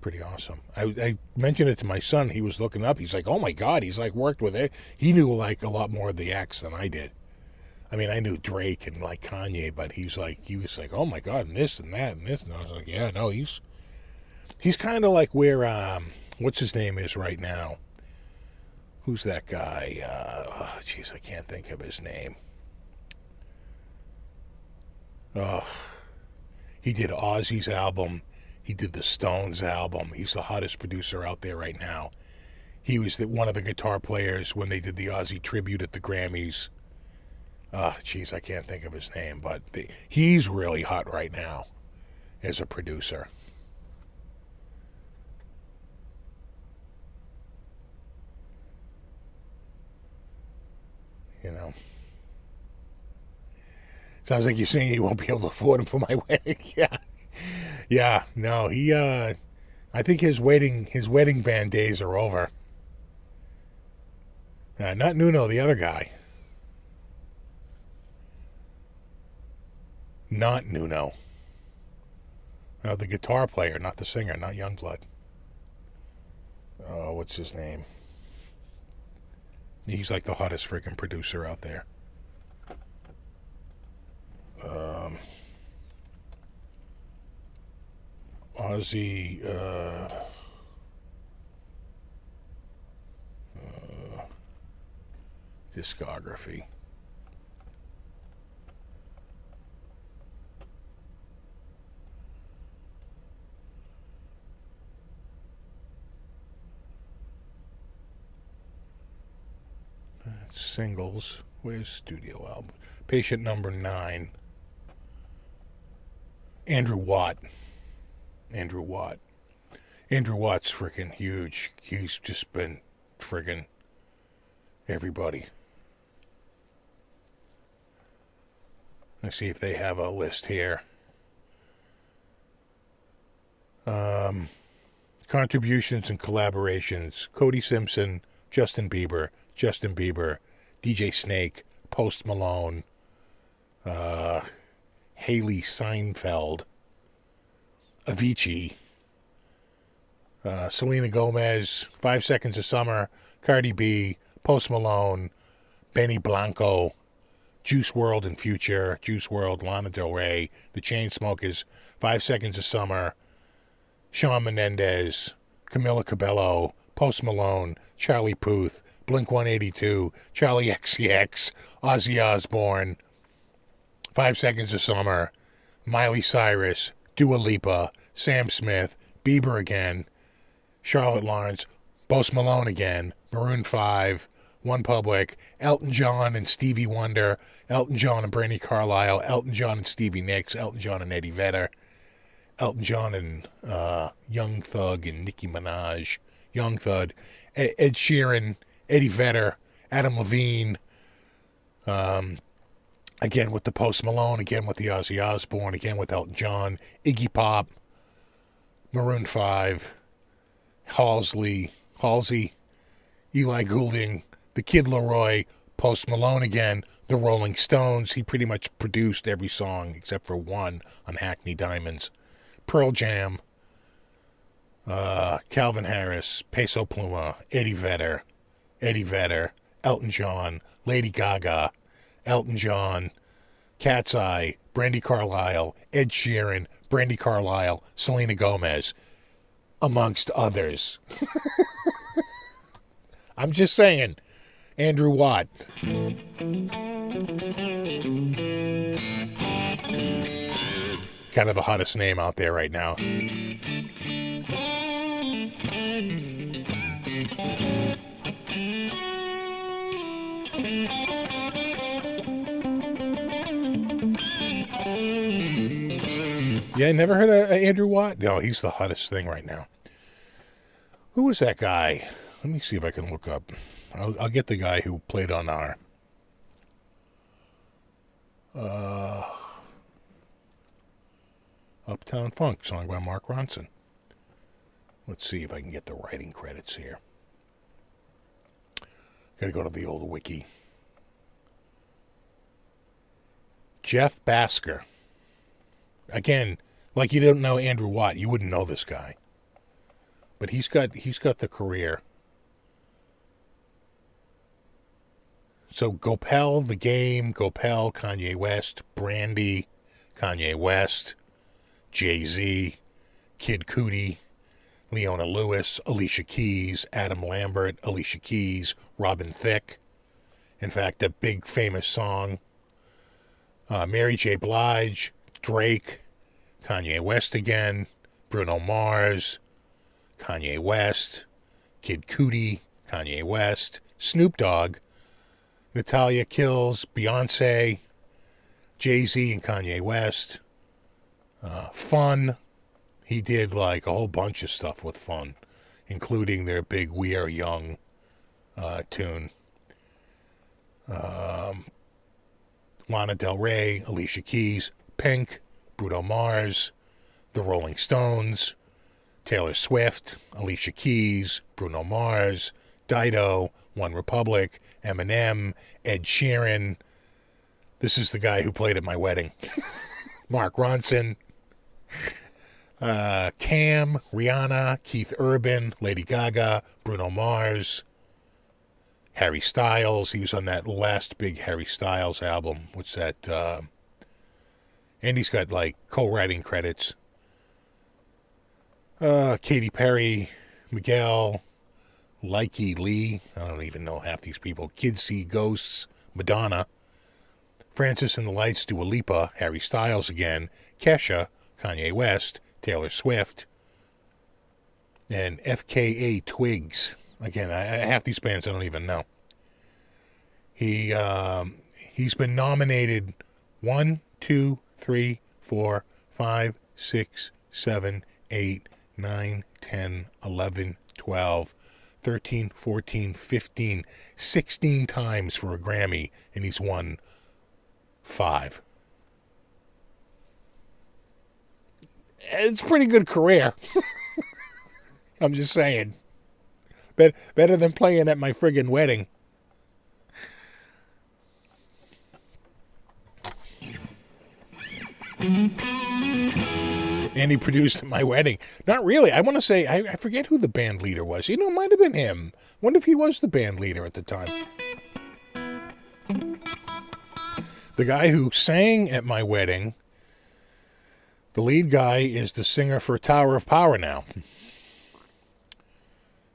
Pretty awesome. I mentioned it to my son. He was looking up. He's like, "Oh my God!" He's like worked with it. He knew like a lot more of the acts than I did. I mean, I knew Drake and like Kanye, but he was like, "Oh my God!" and this and that and this, and I was like, "Yeah, no, he's kind of like where what's his name is right now. Who's that guy? Jeez, I can't think of his name. Oh, he did Ozzy's album. He did the Stones album. He's the hottest producer out there right now. He was one of the guitar players when they did the Ozzy tribute at the Grammys. Jeez, I can't think of his name, but he's really hot right now as a producer. You know. Sounds like you're saying you won't be able to afford him for my wedding. Yeah. Yeah, no, I think his wedding band days are over. Not Nuno, the other guy. Not Nuno. No, the guitar player, not the singer, not Youngblood. Oh, what's his name? He's like the hottest freaking producer out there. Ozzy, discography. Singles. Where's studio album? Patient number 9. Andrew Watt. Andrew Watt's freaking huge. He's just been friggin' everybody. Let's see if they have a list here. Contributions and collaborations. Cody Simpson, Justin Bieber, DJ Snake, Post Malone, Haley Seinfeld, Avicii, Selena Gomez, 5 Seconds of Summer, Cardi B, Post Malone, Benny Blanco, Juice WRLD and Future, Juice WRLD, Lana Del Rey, The Chainsmokers, 5 Seconds of Summer, Shawn Menendez, Camila Cabello, Post Malone, Charlie Puth, Blink-182, Charlie XCX, Ozzy Osbourne, 5 Seconds of Summer, Miley Cyrus, Dua Lipa, Sam Smith, Bieber again, Charlotte Lawrence, Post Malone again, Maroon 5, One Public, Elton John and Stevie Wonder, Elton John and Brandi Carlile, Elton John and Stevie Nicks, Elton John and Eddie Vedder, Elton John and Young Thug and Nicki Minaj, Young Thug, Ed Sheeran, Eddie Vedder, Adam Levine, again with the Post Malone, again with the Ozzy Osbourne, again with Elton John, Iggy Pop, Maroon 5, Halsey, Eli Goulding, The Kid Laroi, Post Malone again, The Rolling Stones. He pretty much produced every song except for one on Hackney Diamonds. Pearl Jam, Calvin Harris, Peso Pluma, Eddie Vedder, Elton John, Lady Gaga, Elton John, Cat's Eye, Brandy Carlisle, Ed Sheeran, Brandy Carlisle, Selena Gomez, amongst others. I'm just saying. Andrew Watt. Kind of the hottest name out there right now. Yeah, never heard of Andrew Watt? No, he's the hottest thing right now. Who was that guy? Let me see if I can look up. I'll get the guy who played on our... Uptown Funk, song by Mark Ronson. Let's see if I can get the writing credits here. Gotta go to the old wiki. Jeff Basker. Again, like you don't know Andrew Watt, you wouldn't know this guy. But he's got the career. So Gopel, The Game, Gopel, Kanye West, Brandy, Kanye West, Jay-Z, Kid Cudi, Leona Lewis, Alicia Keys, Adam Lambert, Alicia Keys, Robin Thicke. In fact, a big famous song. Mary J. Blige, Drake, Kanye West again, Bruno Mars, Kanye West, Kid Cudi, Kanye West, Snoop Dogg, Natalia Kills, Beyonce, Jay-Z and Kanye West, Fun. He did like a whole bunch of stuff with Fun, including their big We Are Young tune. Lana Del Rey, Alicia Keys, Pink, Bruno Mars, The Rolling Stones, Taylor Swift, Alicia Keys, Bruno Mars, Dido, One Republic, Eminem, Ed Sheeran. This is the guy who played at my wedding. Mark Ronson, Cam, Rihanna, Keith Urban, Lady Gaga, Bruno Mars, Harry Styles. He was on that last big Harry Styles album. What's that? And he's got like co-writing credits. Katy Perry, Miguel, Likey Lee. I don't even know half these people. Kids See Ghosts, Madonna, Francis and the Lights, Dua Lipa, Harry Styles again, Kesha, Kanye West, Taylor Swift, and FKA Twigs. Again, half these bands I don't even know. He's been nominated 1, 2, 3, 4, 5, 6, 7, 8, 9, 10, 11, 12, 13, 14, 15, 16 times for a Grammy, and he's won 5. It's a pretty good career. I'm just saying. Better than playing at my friggin' wedding. And he produced my wedding. Not really. I want to say, I forget who the band leader was. You know, it might have been him. Wonder if he was the band leader at the time. The guy who sang at my wedding, the lead guy, is the singer for Tower of Power now.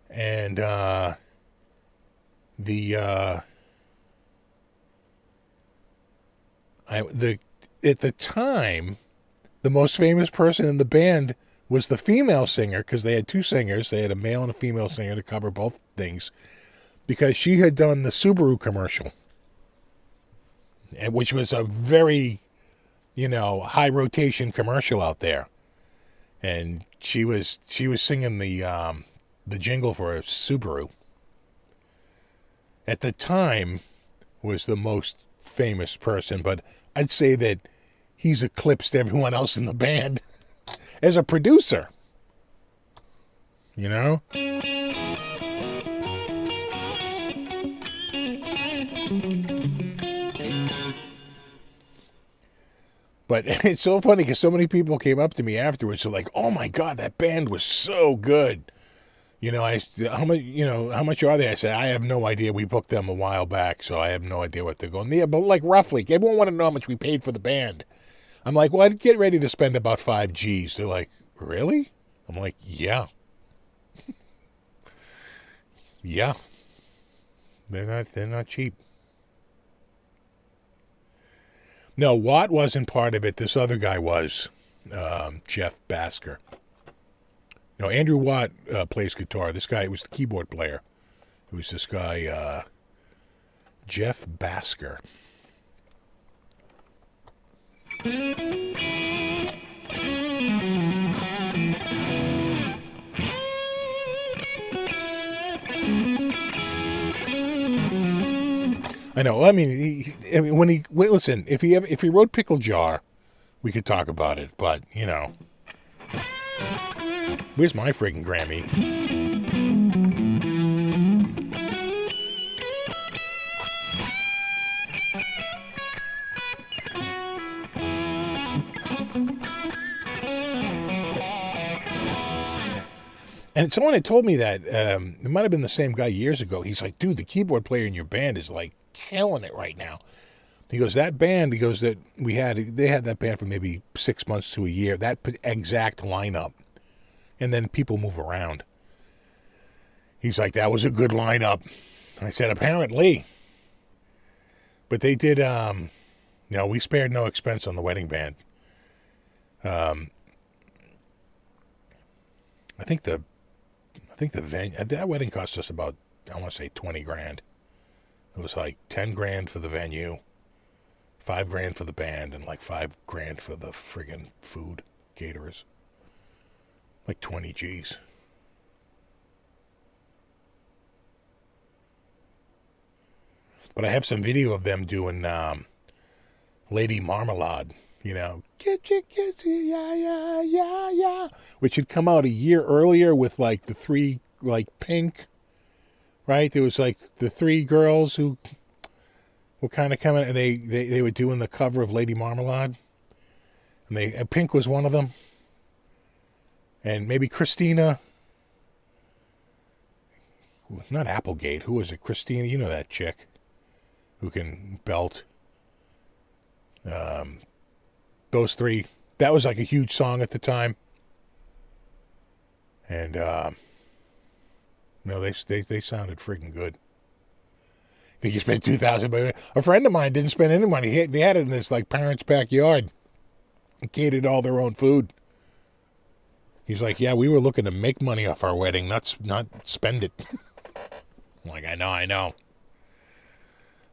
And at the time, the most famous person in the band was the female singer, because they had 2 singers. They had a male and a female singer to cover both things, because she had done the Subaru commercial, which was a very, high rotation commercial out there. And she was singing the jingle for a Subaru. At the time, was the most famous person, but I'd say that he's eclipsed everyone else in the band as a producer. But it's so funny because so many people came up to me afterwards. They're like, "Oh my God, that band was so good." How much are they? I said, I have no idea. We booked them a while back, so I have no idea what they're going. Yeah, but like roughly, everyone want to know how much we paid for the band. I'm like, well, I'd get ready to spend about 5 G's. They're like, really? I'm like, yeah. Yeah. They're not cheap. No, Watt wasn't part of it. This other guy was, Jeff Basker. No, Andrew Watt plays guitar. This guy was the keyboard player. It was this guy, Jeff Basker. I know. I mean, listen, if he wrote Pickle Jar, we could talk about it. But where's my friggin' Grammy? And someone had told me that it might have been the same guy years ago. He's like, dude, the keyboard player in your band is like killing it right now. He goes, that band, that they had that band for maybe 6 months to a year, that exact lineup. And then people move around. He's like, that was a good lineup. I said, apparently. But they did, we spared no expense on the wedding band. I think the venue, that wedding cost us about, I want to say $20,000. It was like $10,000 for the venue, $5,000 for the band, and like $5,000 for the friggin' food caterers. Like 20 G's. But I have some video of them doing Lady Marmalade, Get your kissy, yeah, yeah, yeah, yeah, which had come out a year earlier with like the 3, like Pink, right? There was like the 3 girls who were kind of coming, and they were doing the cover of Lady Marmalade, and Pink was one of them. And maybe Christina, not Applegate, who was it? Christina, you know that chick who can belt. Those 3, that was like a huge song at the time. And, they sounded freaking good. I think you spent $2,000, but a friend of mine didn't spend any money. They had it in his like parents' backyard. They catered all their own food. He's like, yeah, we were looking to make money off our wedding, not spend it. I'm like, I know.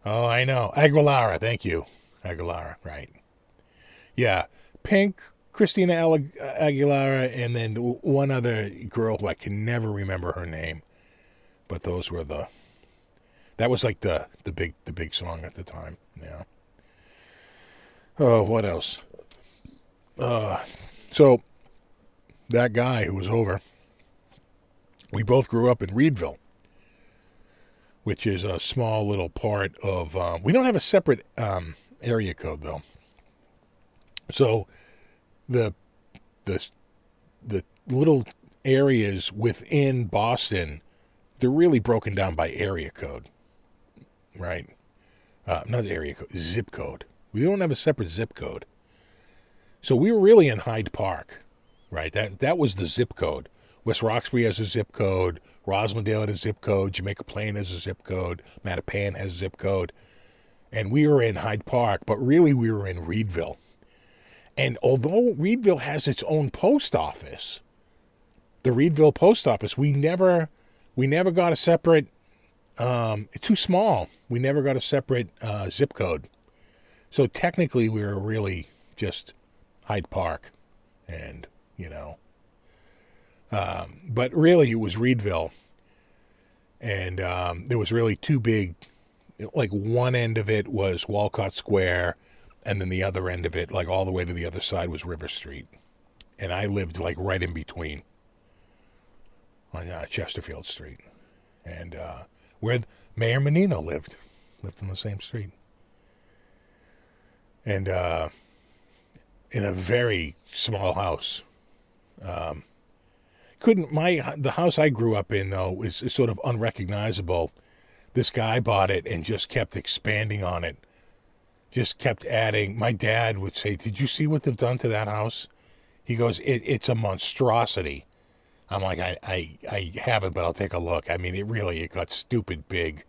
Oh, I know. Aguilera, thank you. Aguilera, right. Yeah, Pink, Christina Aguilera, and then one other girl who I can never remember her name. But those were that was like the big song at the time, yeah. Oh, what else? So that guy who was over, we both grew up in Reedville, which is a small little part of, we don't have a separate area code though. So the little areas within Boston, they're really broken down by area code, right? Not area code, zip code. We don't have a separate zip code. So we were really in Hyde Park, right? That was the zip code. West Roxbury has a zip code. Roslindale has a zip code. Jamaica Plain has a zip code. Mattapan has a zip code. And we were in Hyde Park, but really we were in Reedville. And although Reedville has its own post office, the Reedville post office, we never got a separate, it's too small. We never got a separate zip code. So technically we were really just Hyde Park, and but really it was Reedville, and there was really 2 big, like one end of it was Walcott Square, and then the other end of it, like all the way to the other side, was River Street, and I lived like right in between on Chesterfield Street, and where Mayor Menino lived on the same street. And in a very small house. The house I grew up in, though, is sort of unrecognizable. This guy bought it and just kept expanding on it. Just kept adding. My dad would say, "Did you see what they've done to that house?" He goes, it's a monstrosity. I'm like, I haven't, but I'll take a look. I mean, it got stupid big.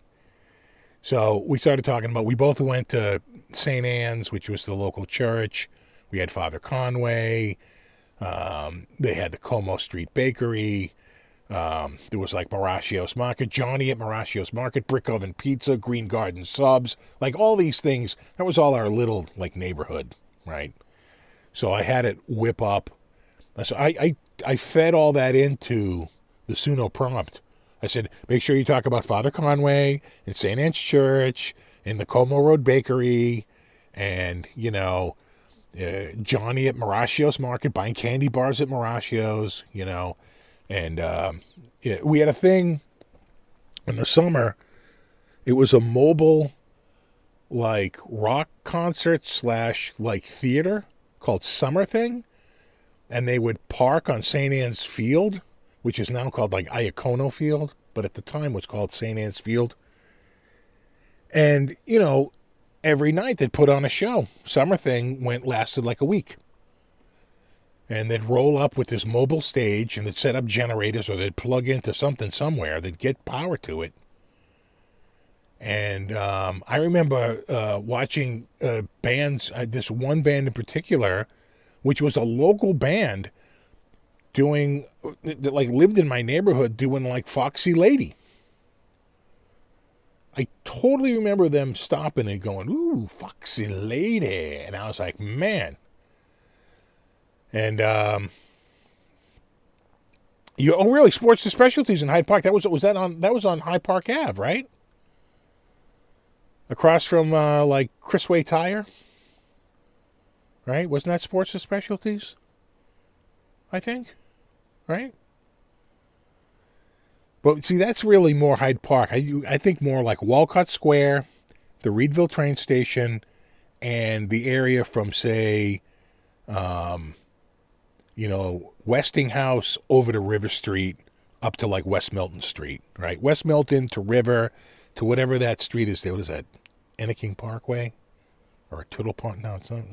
So we started talking about, we both went to St. Anne's, which was the local church. We had Father Conway. They had the Como Street Bakery. There was like Maracio's Market, Johnny at Maracio's Market, Brick Oven Pizza, Green Garden Subs, like all these things. That was all our little like neighborhood, right? So I had it whip up. So I fed all that into the Suno prompt. I said, make sure you talk about Father Conway and St. Anne's Church and the Como Road Bakery and, you know, Johnny at Maracio's Market, buying candy bars at Maracio's, you know. And we had a thing in the summer. It was a mobile, like, rock concert / like theater called Summer Thing. And they would park on St. Anne's Field, which is now called like Iacono Field, but at the time was called St. Anne's Field. And, you know, every night they'd put on a show. Summer Thing lasted like a week. And they'd roll up with this mobile stage and they'd set up generators or they'd plug into something somewhere. They'd get power to it. And I remember watching bands, this one band in particular, which was a local band that like lived in my neighborhood doing like Foxy Lady. I totally remember them stopping and going, "Ooh, Foxy Lady." And I was like, man. And, oh really? Sports to Specialties in Hyde Park. That was on Hyde Park Ave, right? Across from, like, Chrisway Tire. Right? Wasn't that Sports to Specialties? I think. Right? But, see, that's really more Hyde Park. I think more like Walcott Square, the Reedville train station, and the area from, say, you know, Westinghouse over to River Street up to like West Milton Street, right? West Milton to River to whatever that street is there. What is that? Enneking Parkway? Or Tootle Park? No, it's not.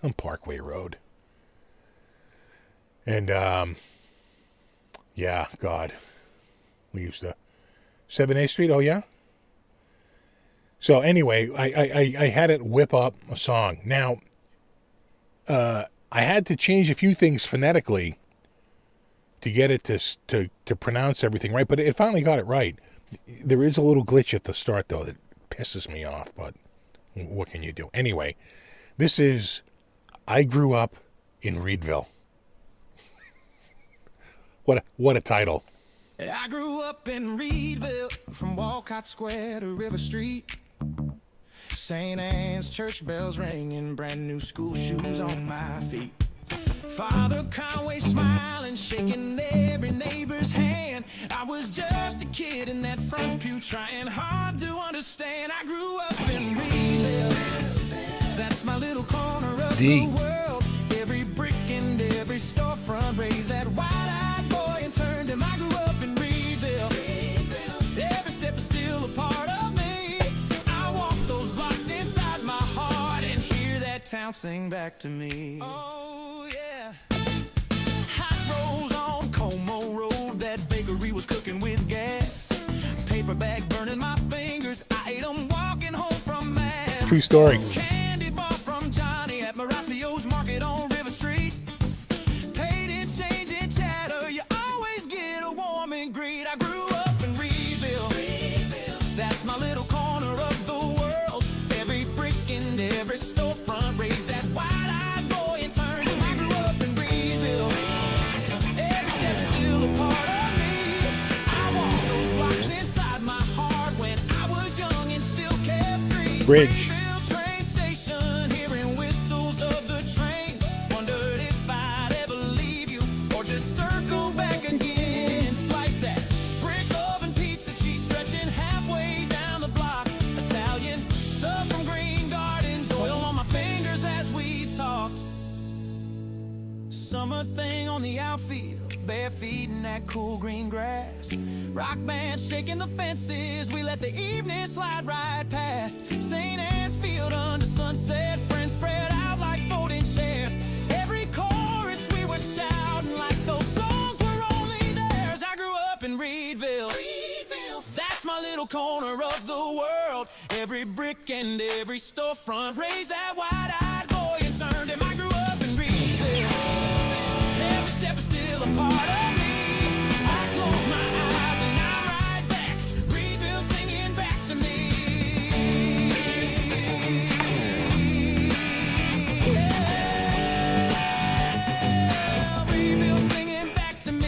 Some Parkway Road. And, yeah, God. We used to. 7A Street, oh yeah? So anyway, I had it whip up a song. Now, I had to change a few things phonetically to get it to pronounce everything right, but it finally got it right. There is a little glitch at the start, though, that pisses me off, but what can you do? Anyway, this is I Grew Up in Reedville. What a title. I grew up in Reedville, from Walcott Square to River Street. St. Anne's church bells ringing, brand new school shoes on my feet. Father Conway smiling, shaking every neighbor's hand. I was just a kid in that front pew, trying hard to understand. I grew up in Reedville, that's my little corner of the world. Every brick and every storefront raised that wide-eyed boy and turned him. I grew up in Reedville, every step is still a part of me. I walk those blocks inside my heart and hear that town sing back to me. Oh yeah. Hot rolls on Como Road, that bakery was cooking with gas. Paper bag burning my fingers, I ate them walking home from mass. True story. Candy bar from Johnny at Maracio's Market on River Street. Paid in change and chatter, you always get a warm and greet. I grew up in Reedville, that's my little corner of the world. Every brick and every storefront raised that wide-eyed boy and turned him. I grew up in Reedville, every step still a part of me. I walked those blocks inside my heart when I was young and still carefree. Bridge. Train station, hearing whistles of the train. Wondered if I'd ever leave you or just circle back again. Slice that brick oven pizza, cheese stretching halfway down the block. Italian sub from Green Gardens, oil on my fingers as we talked. rock band shaking the fences. We let the evening slide right past St. Anne's Field under sunset. Friends spread out like folding chairs. Every chorus we were shouting like those songs were only theirs. I grew up in Reedville. That's my little corner of the world. Every brick and every storefront raised that wide-eyed boy and turned him. I grew up in Reedville. Every step is still a part of me. I close my eyes and I'm right back. Reedville singing back to me. Yeah, Reedville singing back to me.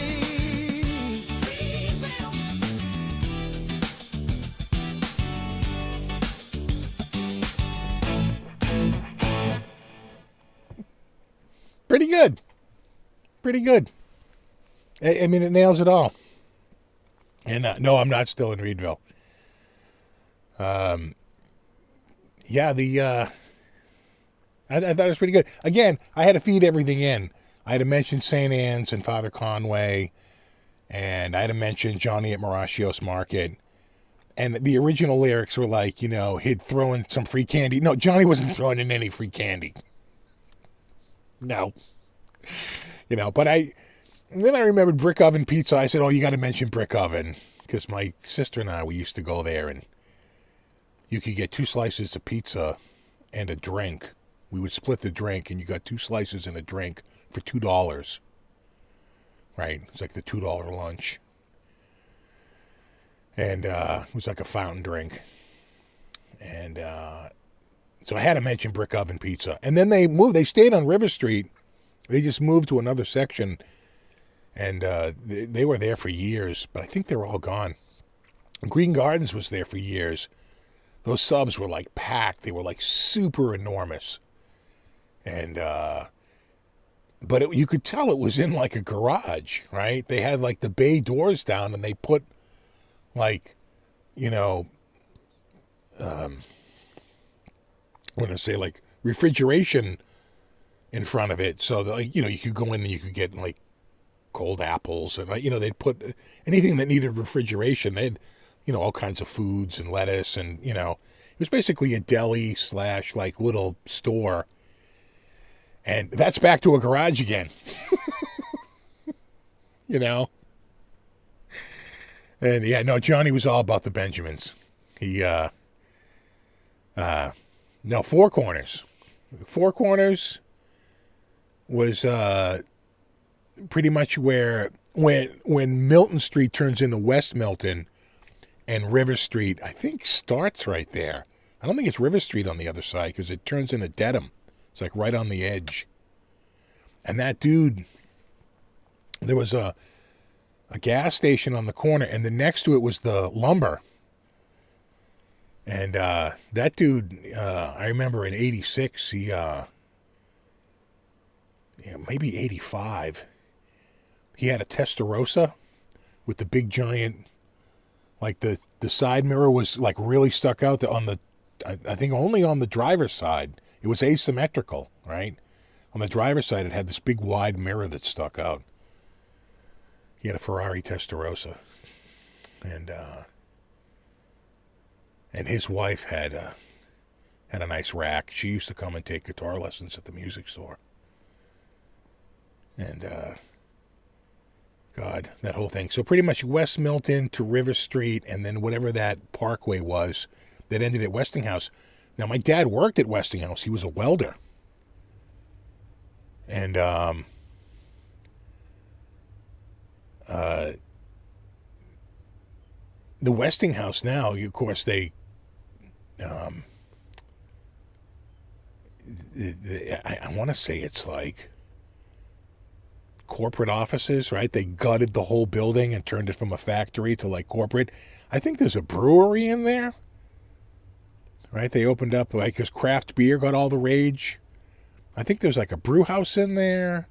Pretty good. Pretty good. I mean, it nails it all. And no, I'm not still in Reedville. Yeah, I thought it was pretty good. Again, I had to feed everything in. I had to mention St. Anne's and Father Conway, and I had to mention Johnny at Maraschios Market. And the original lyrics were like, you know, he'd throw in some free candy. No, Johnny wasn't throwing in any free candy. No. You know, but then I remembered Brick Oven Pizza. I said, oh, you got to mention Brick Oven. Because my sister and I, we used to go there, and you could get 2 slices of pizza and a drink. We would split the drink, and you got 2 slices and a drink for $2. Right? It's like the $2 lunch. And it was like a fountain drink. And so I had to mention Brick Oven Pizza. And then they stayed on River Street. They just moved to another section. And they were there for years, but I think they're all gone. Green Gardens was there for years. Those subs were like packed. They were like super enormous. And, but you could tell it was in like a garage, right? They had like the bay doors down and they put like, you know, I'm going to say like refrigeration in front of it. So that, you know, you could go in and you could get like cold apples and, you know, they'd put anything that needed refrigeration. They'd, you know, all kinds of foods and lettuce and, you know, it was basically a deli / like little store. And that's back to a garage again. You know? And yeah, no, Johnny was all about the Benjamins. He, no, Four Corners. Four Corners was, pretty much where, when Milton Street turns into West Milton and River Street, I think starts right there. I don't think it's River Street on the other side because it turns into Dedham. It's like right on the edge. And that dude, there was a gas station on the corner, and the next to it was the lumber. And that dude, I remember in 86, he, maybe 85, he had a Testarossa with the big giant, like the side mirror was like really stuck out on the, I think only on the driver's side. It was asymmetrical, right? On the driver's side, it had this big wide mirror that stuck out. He had a Ferrari Testarossa. And his wife had a nice rack. She used to come and take guitar lessons at the music store. And, God, that whole thing. So pretty much West Milton to River Street, and then whatever that parkway was that ended at Westinghouse. Now, my dad worked at Westinghouse. He was a welder. And, the Westinghouse now, of course, they, I want to say it's like corporate offices, right? They gutted the whole building and turned it from a factory to like corporate. I think there's a brewery in there, right? They opened up, like, because craft beer got all the rage. I think there's like a brew house in there.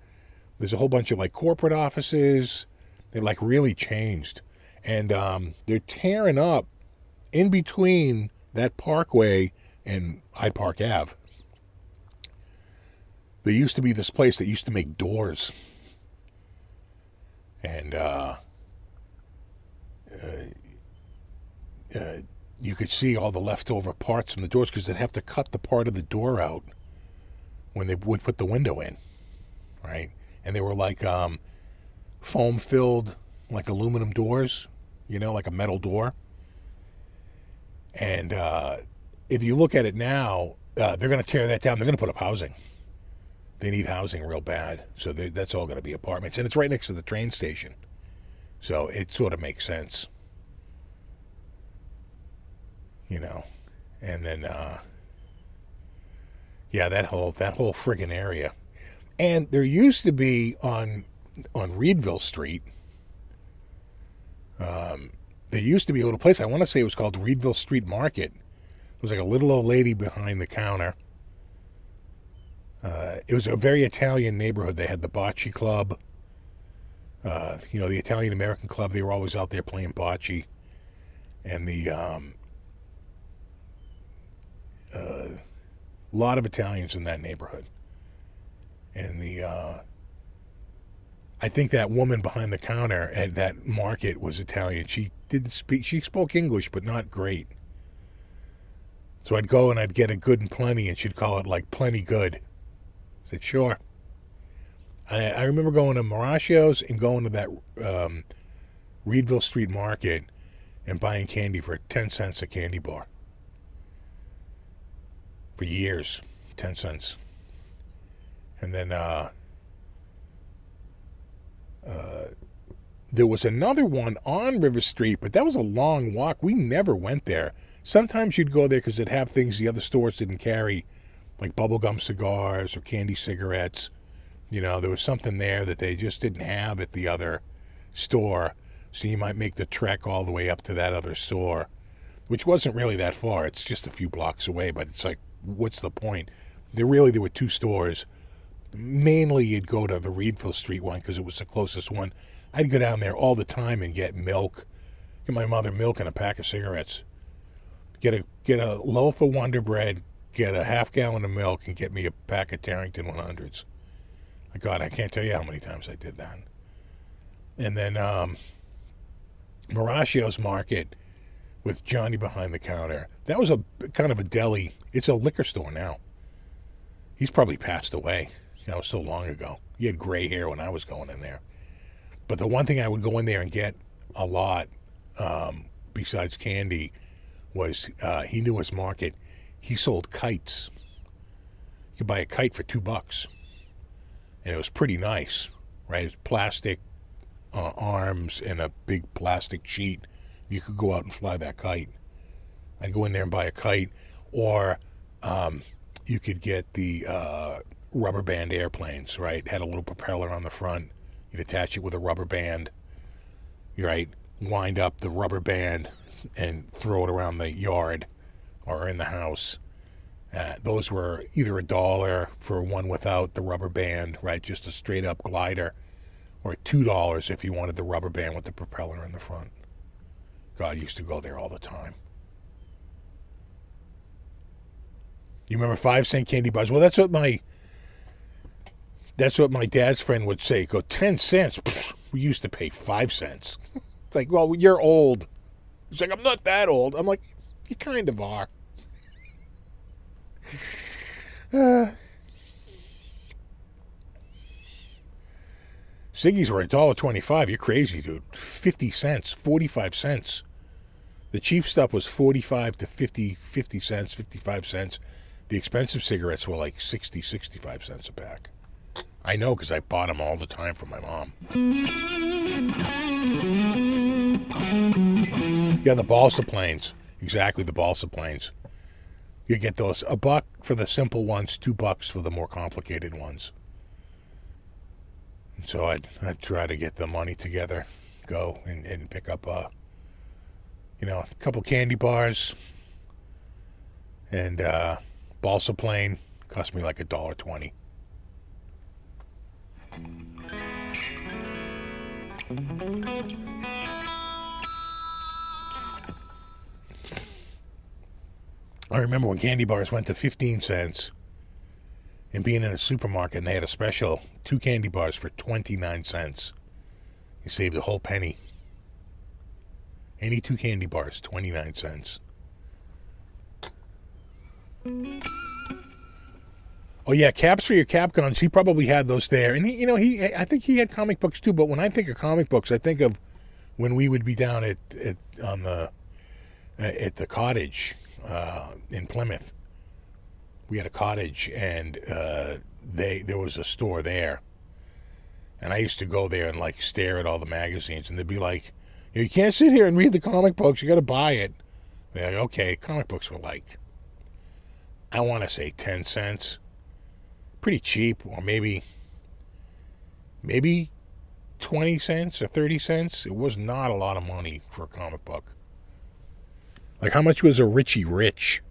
There's a whole bunch of like corporate offices. They like really changed. And they're tearing up in between that parkway and Hyde Park Ave. There used to be this place that used to make doors. And you could see all the leftover parts from the doors because they'd have to cut the part of the door out when they would put the window in, right? And they were like foam-filled, like aluminum doors, like a metal door. And if you look at it now, they're going to tear that down. They're going to put up housing. They need housing real bad. So that's all going to be apartments. And it's right next to the train station. So it sort of makes sense. And then, yeah, that whole friggin' area. And there used to be on Reedville Street, there used to be a little place, I want to say it was called Reedville Street Market. It was like a little old lady behind the counter. It was a very Italian neighborhood. They had the bocce club, the Italian American club. They were always out there playing bocce. And the lot of Italians in that neighborhood. And I think that woman behind the counter at that market was Italian. She spoke English, but not great. So I'd go and I'd get a good and plenty, and she'd call it like plenty good. I said, sure. I remember going to Maracio's and going to that Reedville Street Market and buying candy for 10 cents a candy bar. For years, 10 cents. And then there was another one on River Street, but that was a long walk. We never went there. Sometimes you'd go there because it'd have things the other stores didn't carry, like bubblegum cigars or candy cigarettes. There was something there that they just didn't have at the other store. So you might make the trek all the way up to that other store, which wasn't really that far. It's just a few blocks away, but it's like, what's the point? There were two stores. Mainly you'd go to the Reedville Street one because it was the closest one. I'd go down there all the time and get milk. Get my mother milk and a pack of cigarettes. Get a loaf of Wonder Bread, get a half gallon of milk, and get me a pack of Tarrington 100s. God, I can't tell you how many times I did that. And then Maracio's Market with Johnny behind the counter. That was a kind of a deli. It's a liquor store now. He's probably passed away. That was so long ago. He had gray hair when I was going in there. But the one thing I would go in there and get a lot, besides candy, was he knew his market. He sold kites. You could buy a kite for $2. And it was pretty nice, right? It was plastic arms and a big plastic sheet. You could go out and fly that kite. I'd go in there and buy a kite. Or you could get the rubber band airplanes, right? Had a little propeller on the front. You'd attach it with a rubber band, right? Wind up the rubber band and throw it around the yard or in the house. Those were either $1 for one without the rubber band, right? Just a straight up glider, or $2 if you wanted the rubber band with the propeller in the front. God, I used to go there all the time. You remember 5-cent candy bars? Well, that's what my dad's friend would say. Go 10 cents. Pfft, we used to pay 5 cents. It's like, well, you're old. He's like, I'm not that old. I'm like, you kind of are. Siggies were $1.25. You're crazy, dude. 50 cents, 45 cents. The cheap stuff was 45 to 50 cents, 55 cents. The expensive cigarettes were like 60, 65 cents a pack. I know because I bought them all the time from my mom. Yeah, the balsa planes. Exactly, the balsa planes. You get those $1 for the simple ones, $2 for the more complicated ones. And so I'd try to get the money together, go and pick up a couple candy bars, and balsa plane cost me like $1.20. I remember when candy bars went to 15 cents and being in a supermarket and they had a special, 2 candy bars for 29 cents. You saved a whole penny. 82 candy bars, 29 cents. Oh yeah, caps for your cap guns. He probably had those there, and I think he had comic books too. But when I think of comic books, I think of when we would be down at the cottage in Plymouth. We had a cottage, and there was a store there, and I used to go there and like stare at all the magazines, and they'd be like, "You can't sit here and read the comic books. You got to buy it." They're like, "Okay." Comic books were like, I want to say 10 cents. Pretty cheap, or maybe 20 cents or 30 cents. It was not a lot of money for a comic book. Like, how much was a Richie Rich?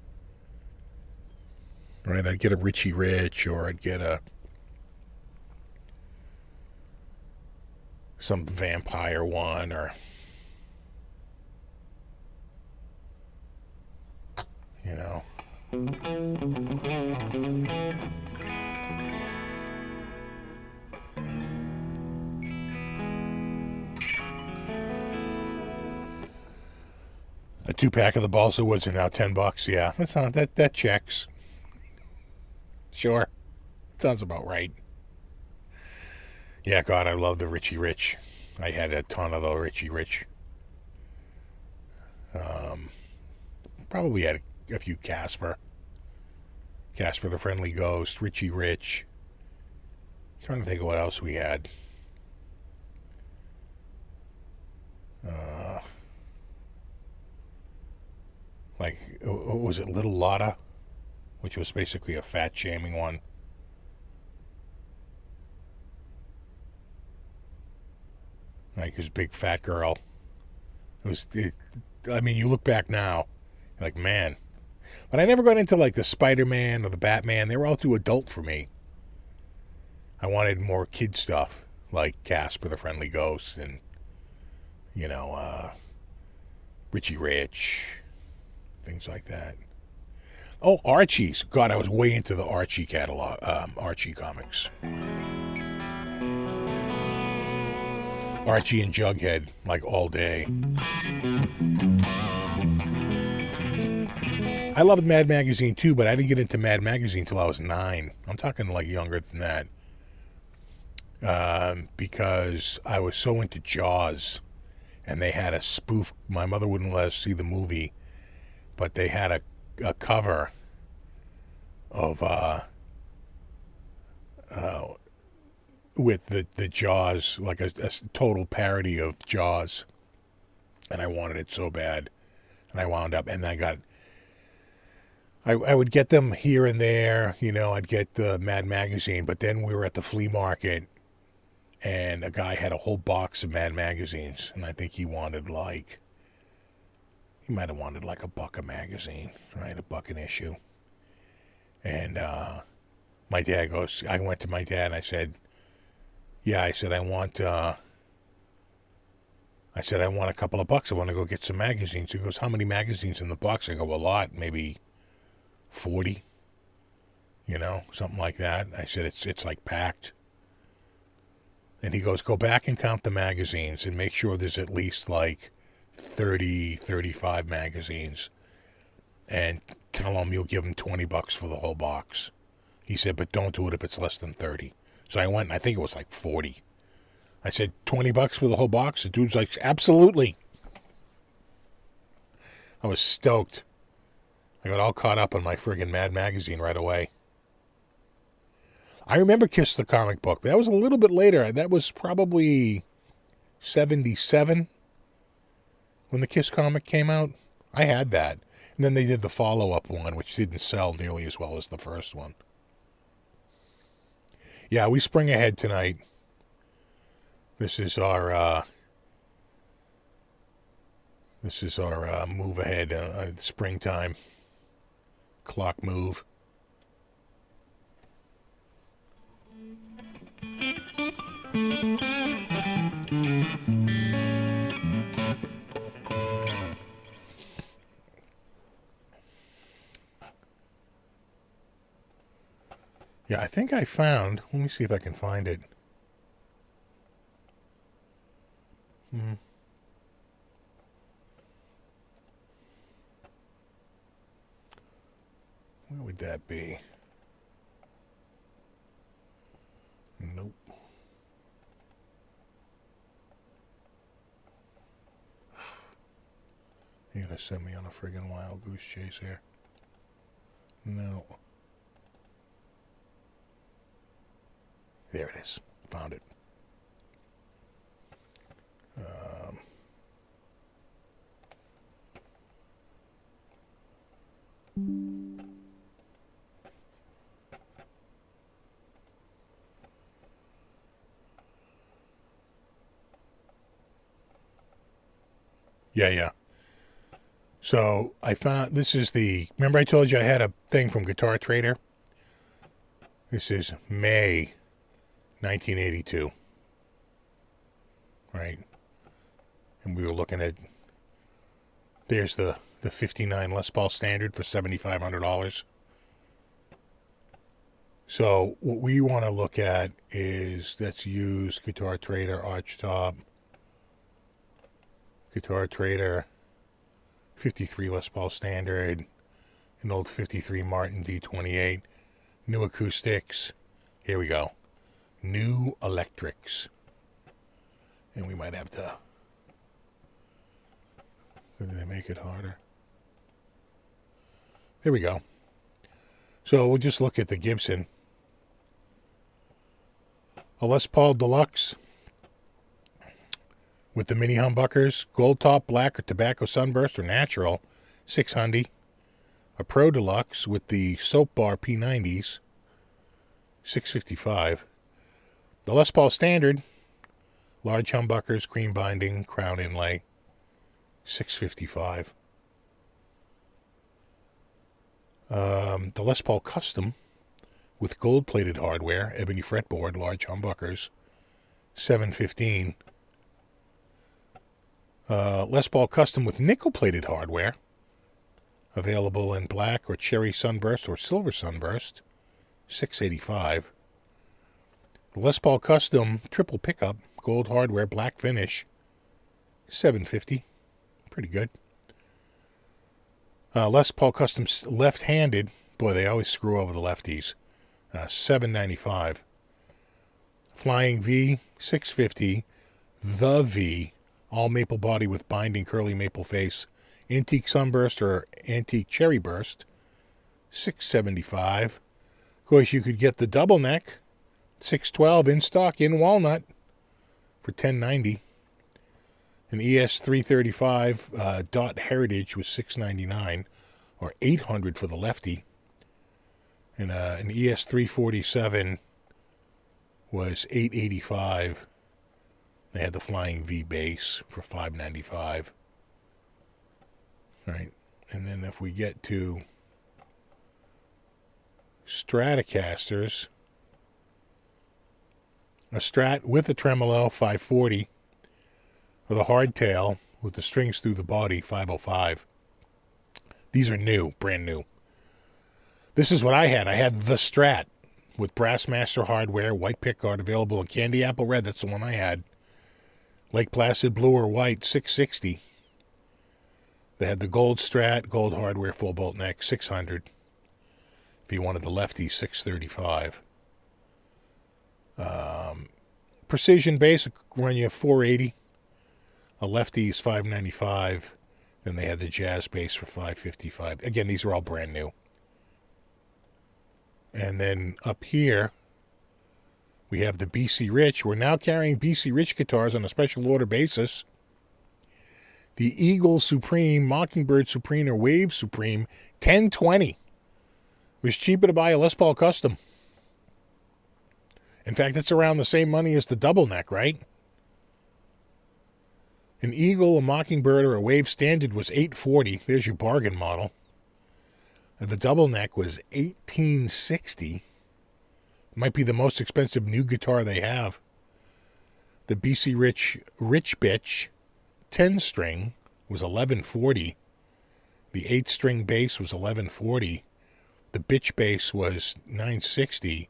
Right, I'd get a Richie Rich, or I'd get some vampire one, or you know. A 2-pack of the balsa woods are now $10. Yeah, that's not that checks. Sure, sounds about right. Yeah, God, I love the Richie Rich. I had a ton of the Richie Rich. Probably had a few Casper the Friendly Ghost, Richie Rich. Trying to think of what else we had. Like, was it Little Lotta, which was basically a fat shaming one. Like his big fat girl. I mean, you look back now, you're like, man. But I never got into like the Spider-Man or the Batman. They were all too adult for me. I wanted more kid stuff, like Casper the Friendly Ghost and, Richie Rich, things like that. Oh, Archie's. God, I was way into the Archie catalog, Archie comics. Archie and Jughead, like all day. I loved Mad Magazine too, but I didn't get into Mad Magazine until I was 9. I'm talking like younger than that. Because I was so into Jaws, and they had a spoof. My mother wouldn't let us see the movie, but they had a cover of with the Jaws, like a total parody of Jaws, and I wanted it so bad, and I wound up, and I would get them here and there, I'd get the Mad Magazine, but then we were at the flea market, and a guy had a whole box of Mad Magazines, and I think he might have wanted like $1 a magazine, right? $1 an issue. And my dad goes, I went to my dad and I said, I want a couple of bucks. I want to go get some magazines. He goes, how many magazines in the box? I go, a lot, maybe 40, something like that. I said, it's like packed. And he goes, go back and count the magazines and make sure there's at least like 30, 35 magazines. And tell him you'll give him $20 for the whole box. He said, but don't do it if it's less than 30. So I went, and I think it was like 40. I said, $20 for the whole box? The dude's like, absolutely. I was stoked. I got all caught up on my friggin' Mad Magazine right away. I remember Kiss the comic book. That was a little bit later. That was probably 77 when the Kiss comic came out. I had that. And then they did the follow-up one, which didn't sell nearly as well as the first one. Yeah, we spring ahead tonight. This is our move ahead, springtime clock move. Yeah, I think I found, let me see if I can find it. would that be? Nope. You're gonna send me on a friggin' wild goose chase here. No. There it is. Found it. Yeah. So I found, this is the, remember I told you I had a thing from Guitar Trader? This is May 1982. Right? And we were looking at, there's the 59 Les Paul Standard for $7,500. So what we want to look at is, that's used, Guitar Trader, Archtop, Guitar Trader, 53 Les Paul Standard, an old 53 Martin D28, new acoustics. Here we go. New electrics. And we might have to, did they make it harder? There we go. So we'll just look at the Gibson. A Les Paul Deluxe with the mini humbuckers, gold top, black, or tobacco sunburst, or natural, $600. A Pro Deluxe with the soap bar P90s, $655. The Les Paul Standard, large humbuckers, cream binding, crown inlay, $655. The Les Paul Custom with gold-plated hardware, ebony fretboard, large humbuckers, $715. Les Paul Custom with nickel-plated hardware, available in black or cherry sunburst or silver sunburst, $685. Les Paul Custom triple pickup, gold hardware, black finish, $750. Pretty good. Les Paul Custom left-handed, boy, they always screw over the lefties, $795. Flying V, $650. The V, all maple body with binding curly maple face, antique sunburst or antique cherry burst, $675. Of course, you could get the double neck, $612 in stock in walnut for $1090. An ES335 Dot Heritage was $699, or $800 for the lefty. And an ES347 was $885. They had the Flying V bass for $595. All right, and then if we get to Stratocasters, a Strat with a tremolo, $540. With a hardtail with the strings through the body, $505. These are new, brand new. This is what I had. I had the Strat with Brassmaster hardware, white pickguard, available in candy apple red. That's the one I had. Lake Placid blue or white, $660. They had the gold Strat, gold hardware, full bolt neck, $600. If you wanted the lefty, $635. Precision bass run you $480. A lefty is $595. Then they had the jazz bass for $555. Again, these are all brand new. And then up here, we have the BC Rich. We're now carrying BC Rich guitars on a special order basis. The Eagle Supreme, Mockingbird Supreme, or Wave Supreme, $1020. It was cheaper to buy a Les Paul Custom. In fact, it's around the same money as the double neck, right? An Eagle, a Mockingbird, or a Wave Standard was $840. There's your bargain model. And the double neck was $1860. Might be the most expensive new guitar they have. The BC Rich Bitch 10-string was $1140. The 8-string bass was $1140. The Bitch bass was $960.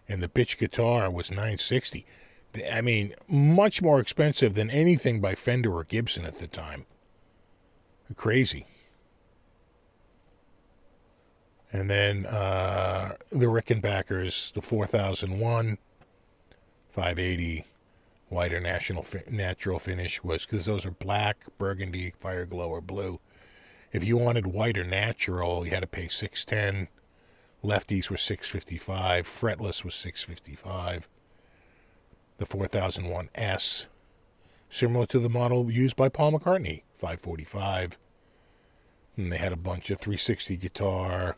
And the Bitch guitar was $960. I mean, much more expensive than anything by Fender or Gibson at the time. Crazy. And then the Rickenbackers, the 4001, 580 whiter natural finish was, because those are black, burgundy, fire glow, or blue. If you wanted white or natural, you had to pay $610. Lefties were $655. Fretless was $655. The 4001S, similar to the model used by Paul McCartney, $545. And they had a bunch of 360 guitar.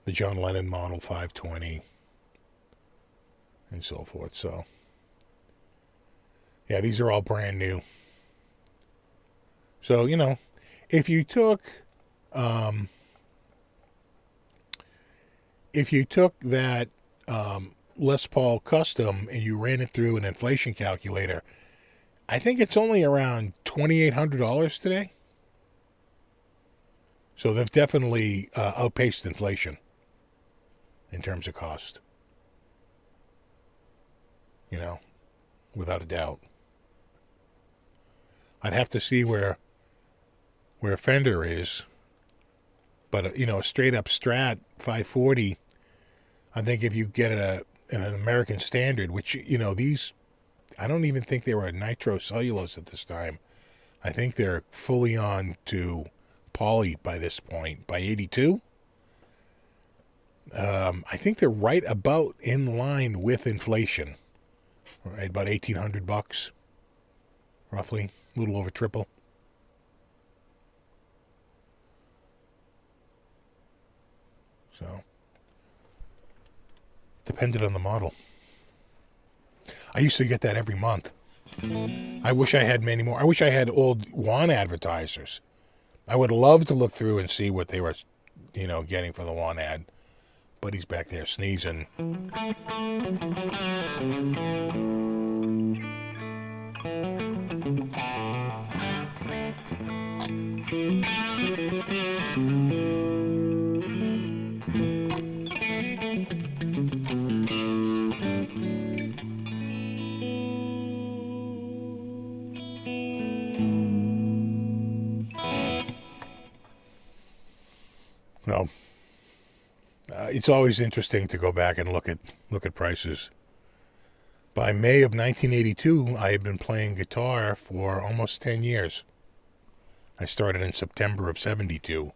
The John Lennon model, $520, and so forth. So, yeah, these are all brand new. So, you know, if you took that Les Paul Custom and you ran it through an inflation calculator, I think it's only around $2,800 today. So they've definitely outpaced inflation in terms of cost. You know, without a doubt. I'd have to see where Fender is, but you know, a straight up Strat 540. I think if you get an American Standard, which, you know, these, I don't even think they were a nitrocellulose at this time. I think they're fully on to poly by this point, by 82. I think they're right about in line with inflation, right? About $1,800, roughly, a little over triple. So, depended on the model. I used to get that every month. I wish I had many more. I wish I had old WAN advertisers. I would love to look through and see what they were, you know, getting for the WAN ad. Buddy's back there sneezing. No. It's always interesting to go back and look at prices. By May of 1982, I had been playing guitar for almost 10 years. I started in September of 72.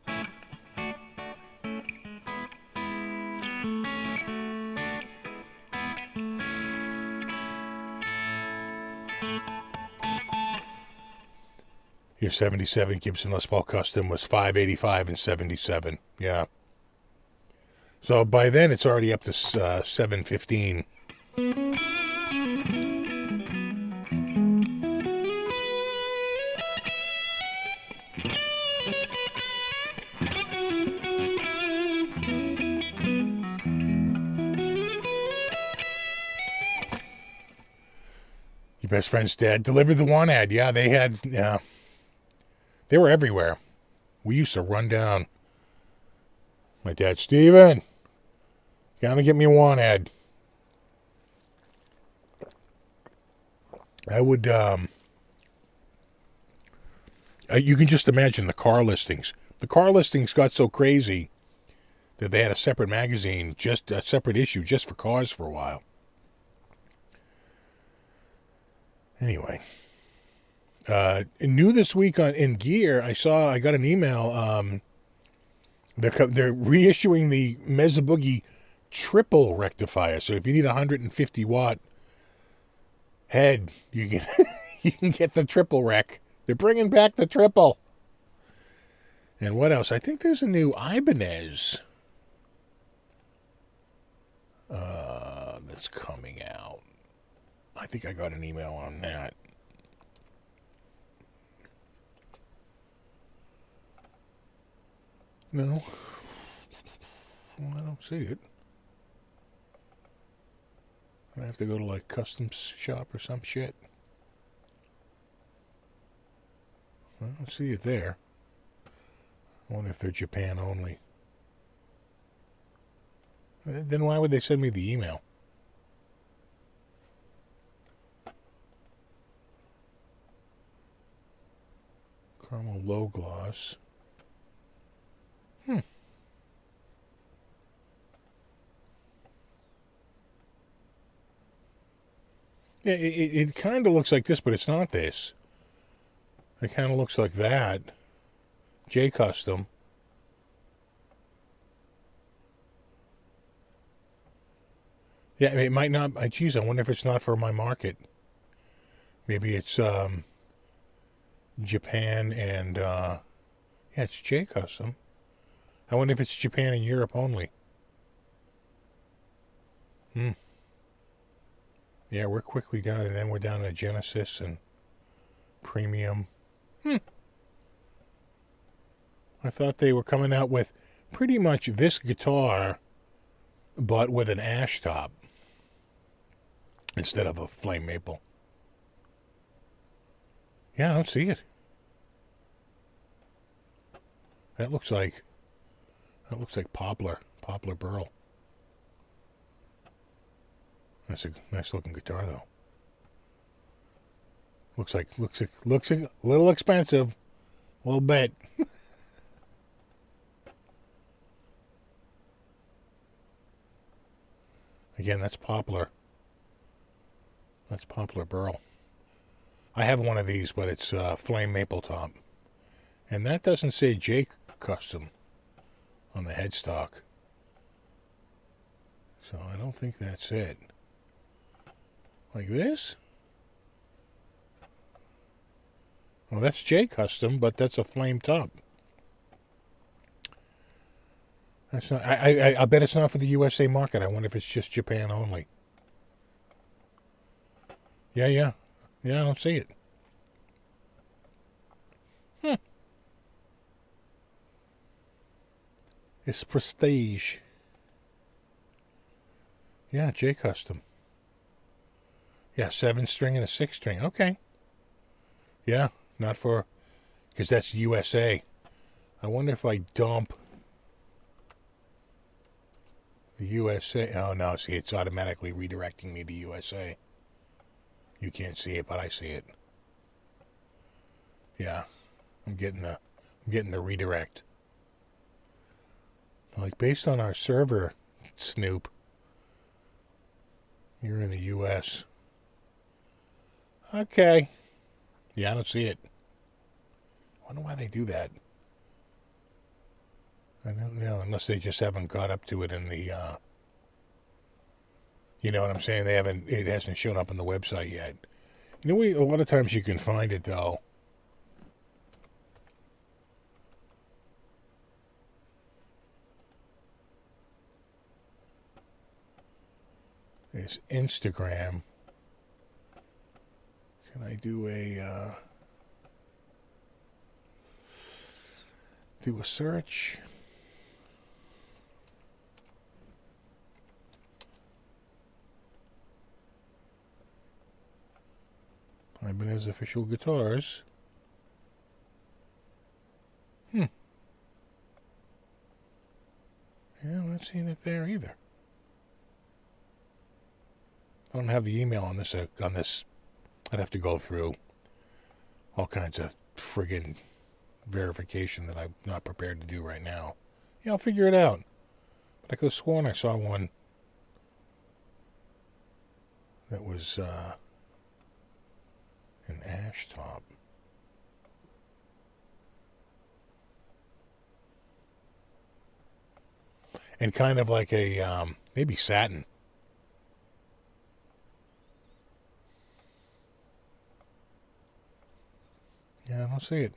Your 77 Gibson Les Paul Custom was $585 in 77. Yeah. So by then it's already up to $715. Your best friend's dad delivered the WAN ad. Yeah, they had. Yeah, they were everywhere. We used to run down. My dad, Steven, gotta get me a WAN ad. I would. You can just imagine the car listings. The car listings got so crazy that they had a separate magazine, just a separate issue, just for cars for a while. Anyway, new this week in gear, I got an email. They're reissuing the Mesa Boogie triple rectifier. So if you need a 150 watt head, you can you can get the triple rec. They're bringing back the triple. And what else? I think there's a new Ibanez that's coming out. I think I got an email on that. No. Well, I don't see it. I have to go to like Customs shop or some shit. I don't see it there. I wonder if they're Japan only. Then why would they send me the email? Caramel low gloss. Yeah, it kind of looks like this, but it's not this. It kind of looks like that. J Custom. Yeah, it might not. Geez, I wonder if it's not for my market. Maybe it's Japan and yeah, it's J Custom. I wonder if it's Japan and Europe only. Yeah, we're quickly down, and then we're down to Genesis and Premium. I thought they were coming out with pretty much this guitar, but with an ash top instead of a flame maple. Yeah, I don't see it. That looks like poplar burl. That's a nice looking guitar though. Looks like a little expensive, a little bit. Again, that's poplar. That's poplar burl. I have one of these, but it's flame maple top. And that doesn't say J Custom on the headstock. So I don't think that's it. Like this? Well, that's J Custom, but that's a flame top. That's not. I bet it's not for the USA market. I wonder if it's just Japan only. Yeah. I don't see it. It's Prestige. Yeah, J Custom. Yeah, 7-string and a 6-string. Okay. Yeah, not for, because that's USA. I wonder if I dump the USA. Oh, no, see, it's automatically redirecting me to USA. You can't see it, but I see it. Yeah, I'm getting the redirect. Like, based on our server snoop, you're in the US. Okay. Yeah, I don't see it. I wonder why they do that. I don't know, unless they just haven't got up to it in the, you know what I'm saying? It hasn't shown up on the website yet. You know, a lot of times you can find it, though. Is Instagram. Can I do a search? Ibanez official guitars. Yeah, I'm not seeing it there either. I don't have the email on this. I'd have to go through all kinds of friggin' verification that I'm not prepared to do right now. Yeah, I'll figure it out. But I could have sworn I saw one that was an ash top. And kind of like a, maybe satin. Yeah, I don't see it.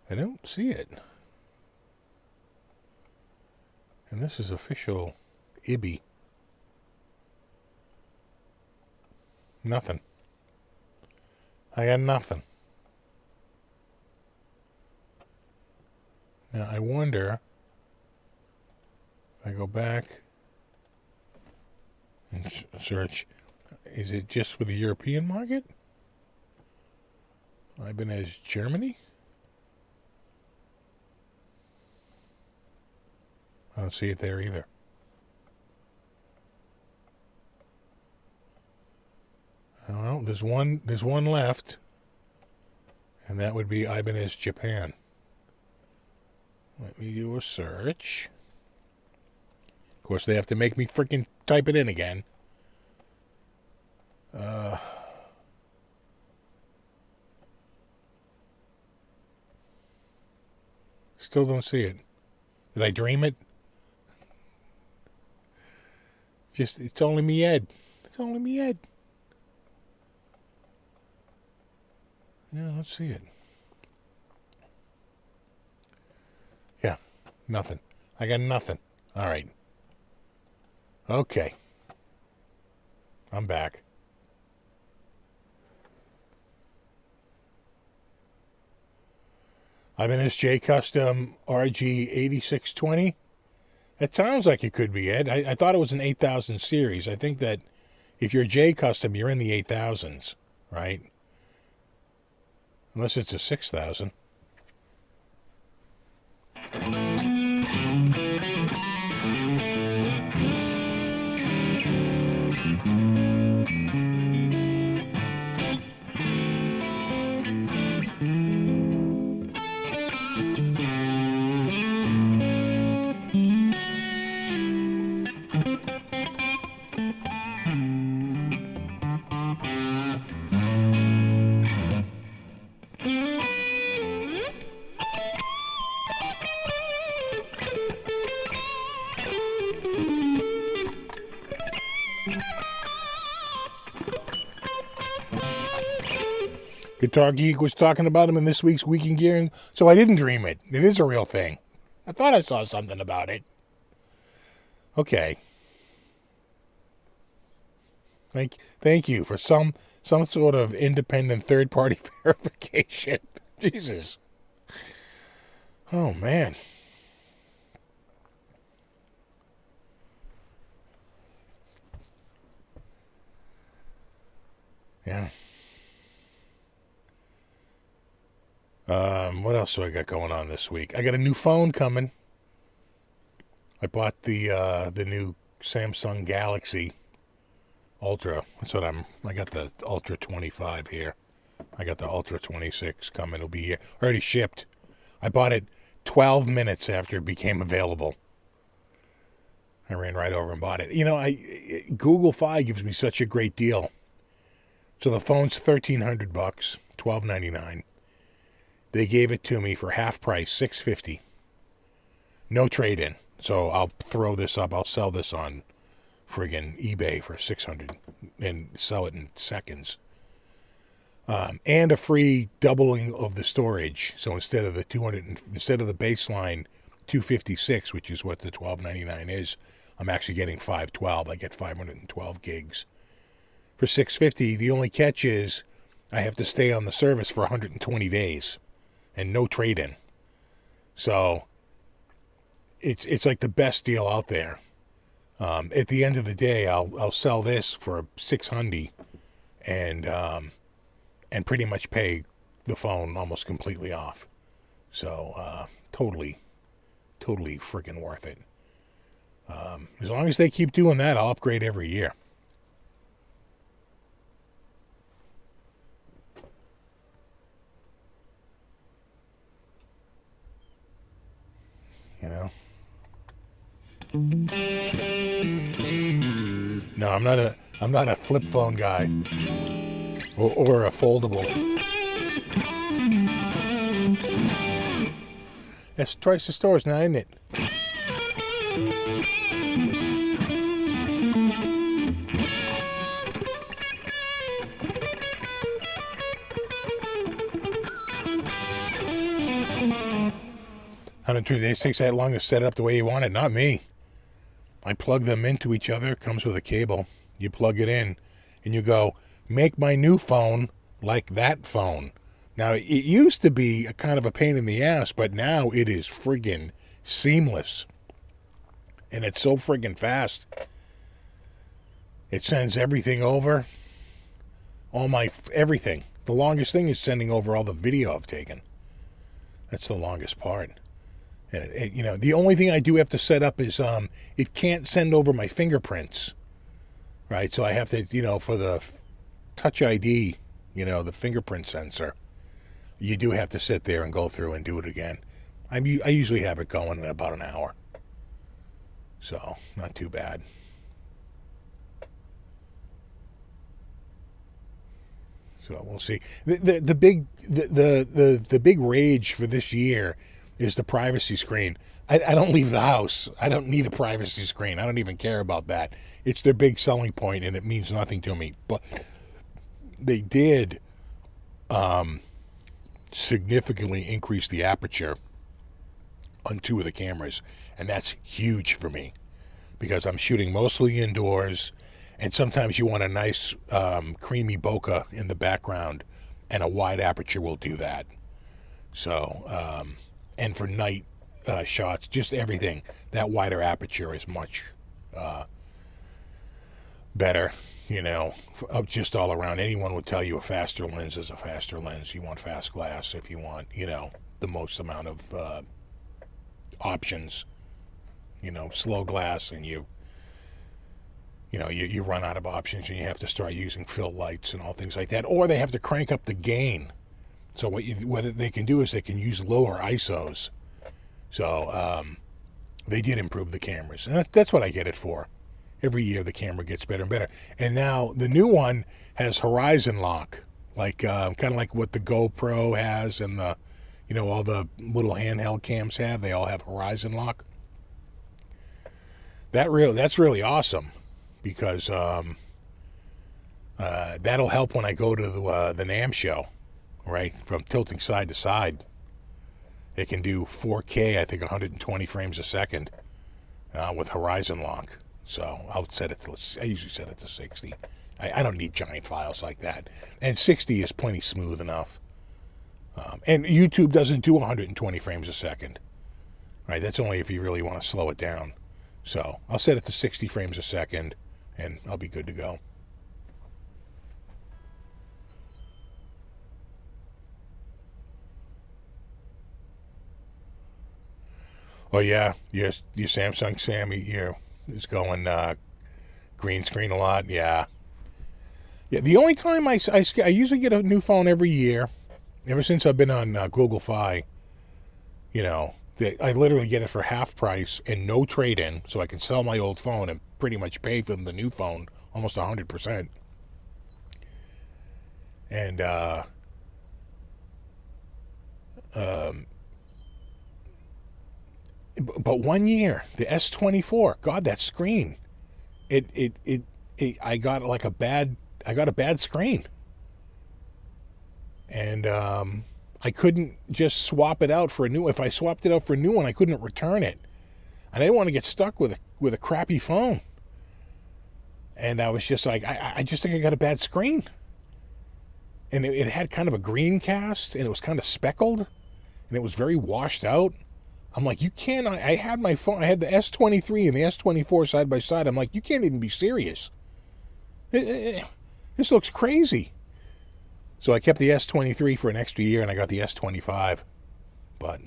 I don't see it. And this is official IBI. Nothing. I got nothing. Now, I wonder if I go back and search, is it just for the European market? Ibanez Germany? I don't see it there either. Well, there's one left, and that would be Ibanez Japan. Let me do a search. Of course, they have to make me freaking type it in again. Still don't see it. Did I dream it? Just, it's only me, Ed. It's only me, Ed. Yeah, let's see it. Yeah, nothing. I got nothing. All right. Okay. I'm back. Ibanez J Custom RG8620. It sounds like it could be, Ed. I thought it was an 8000 series. I think that if you're J Custom, you're in the 8000s, right? Unless it's a 6000. Guitar Geek was talking about him in this week's Week in Gearing, so I didn't dream it. It is a real thing. I thought I saw something about it. Okay. Thank you for some sort of independent third-party verification. Jesus. Oh, man. Yeah. What else do I got going on this week? I got a new phone coming. I bought the new Samsung Galaxy Ultra. That's what I got the Ultra 25 here. I got the Ultra 26 coming. It'll be here. Already shipped. I bought it 12 minutes after it became available. I ran right over and bought it. You know, Google Fi gives me such a great deal. So the phone's $1,300, $1,299. They gave it to me for half price, $650. No trade-in. So I'll throw this up. I'll sell this on friggin' eBay for $600 and sell it in seconds. And a free doubling of the storage. So instead of the baseline 256, which is what the $1,299 is, I'm actually getting 512. I get 512 gigs for $650. The only catch is I have to stay on the service for 120 days. And no trade-in. So it's like the best deal out there. At the end of the day, I'll sell this for $600 and pretty much pay the phone almost completely off. So totally freaking worth it. As long as they keep doing that, I'll upgrade every year. You know? No, I'm not a flip phone guy or a foldable. That's twice the stores now, isn't it? It takes that long to set it up the way you want it. Not me. I plug them into each other. It comes with a cable. You plug it in, and you go, make my new phone like that phone. Now, it used to be a kind of a pain in the ass, but now it is friggin' seamless. And it's so friggin' fast. It sends everything over. Everything. The longest thing is sending over all the video I've taken. That's the longest part. You know, the only thing I do have to set up is it can't send over my fingerprints, right? So I have to, you know, for the Touch ID, you know, the fingerprint sensor, you do have to sit there and go through and do it again. I usually have it going in about an hour, so. So, not too bad. So we'll see. The big rage for this year is the privacy screen. I don't leave the house. I don't need a privacy screen. I don't even care about that. It's their big selling point, and it means nothing to me. But they did significantly increase the aperture on 2 of the cameras, and that's huge for me because I'm shooting mostly indoors, and sometimes you want a nice creamy bokeh in the background, and a wide aperture will do that. So, and for night shots, just everything, that wider aperture is much better, you know, just all around. Anyone would tell you a faster lens is a faster lens. You want fast glass if you want, you know, the most amount of options. You know, slow glass, and you run out of options, and you have to start using fill lights and all things like that, or they have to crank up the gain. So what they can do is they can use lower ISOs. So they did improve the cameras, and that's what I get it for. Every year the camera gets better and better, and now the new one has horizon lock, like kind of like what the GoPro has, and the, you know, all the little handheld cams have. They all have horizon lock. That's really awesome, because that'll help when I go to the NAMM show, right? From tilting side to side, it can do 4K, I think 120 frames a second with horizon lock. So I'll set it to, I usually set it to 60. I don't need giant files like that, and 60 is plenty smooth enough. And YouTube doesn't do 120 frames a second, right? That's only if you really want to slow it down. So I'll set it to 60 frames a second, and I'll be good to go. Oh yeah, your Samsung Sammy here is going green screen a lot. Yeah. The only time I usually get a new phone every year, ever since I've been on Google Fi. You know, I literally get it for half price and no trade-in, so I can sell my old phone and pretty much pay for the new phone almost 100%. And but one year, the S24, God, that screen, I got a bad screen, and I couldn't just swap it out for a new. If I swapped it out for a new one, I couldn't return it. And I didn't want to get stuck with a crappy phone. And I was just like, I just think I got a bad screen. And it had kind of a green cast, and it was kind of speckled, and it was very washed out. I'm like, you can't. I had my phone. I had the S23 and the S24 side by side. I'm like, you can't even be serious. This looks crazy. So I kept the S23 for an extra year, and I got the S25. But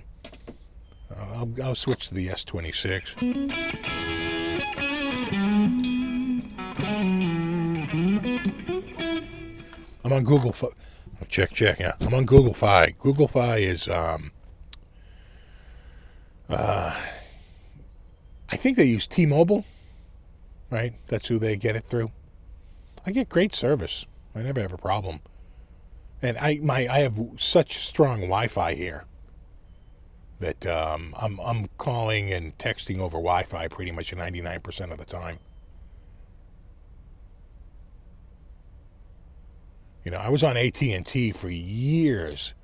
I'll switch to the S26. I'm on Google. Check. Yeah, I'm on Google Fi. Google Fi is I think they use T-Mobile, right? That's who they get it through. I get great service. I never have a problem. And I have such strong Wi-Fi here that I'm calling and texting over Wi-Fi pretty much 99% of the time. You know, I was on AT&T for years,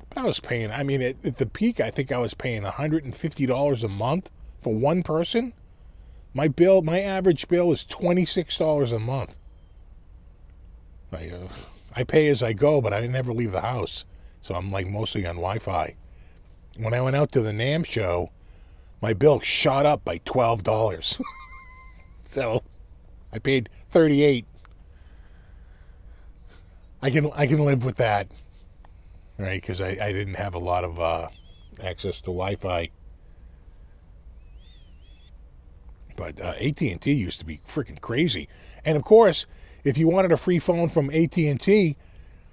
but I was paying, I mean, at the peak, I think I was paying $150 a month for one person. My average bill is $26 a month. I pay as I go, but I never leave the house, so I'm like mostly on Wi-Fi. When I went out to the NAMM show, my bill shot up by $12. So I paid $38. I can live with that, right? Because I didn't have a lot of access to Wi-Fi. But AT&T used to be freaking crazy. And of course, if you wanted a free phone from AT&T,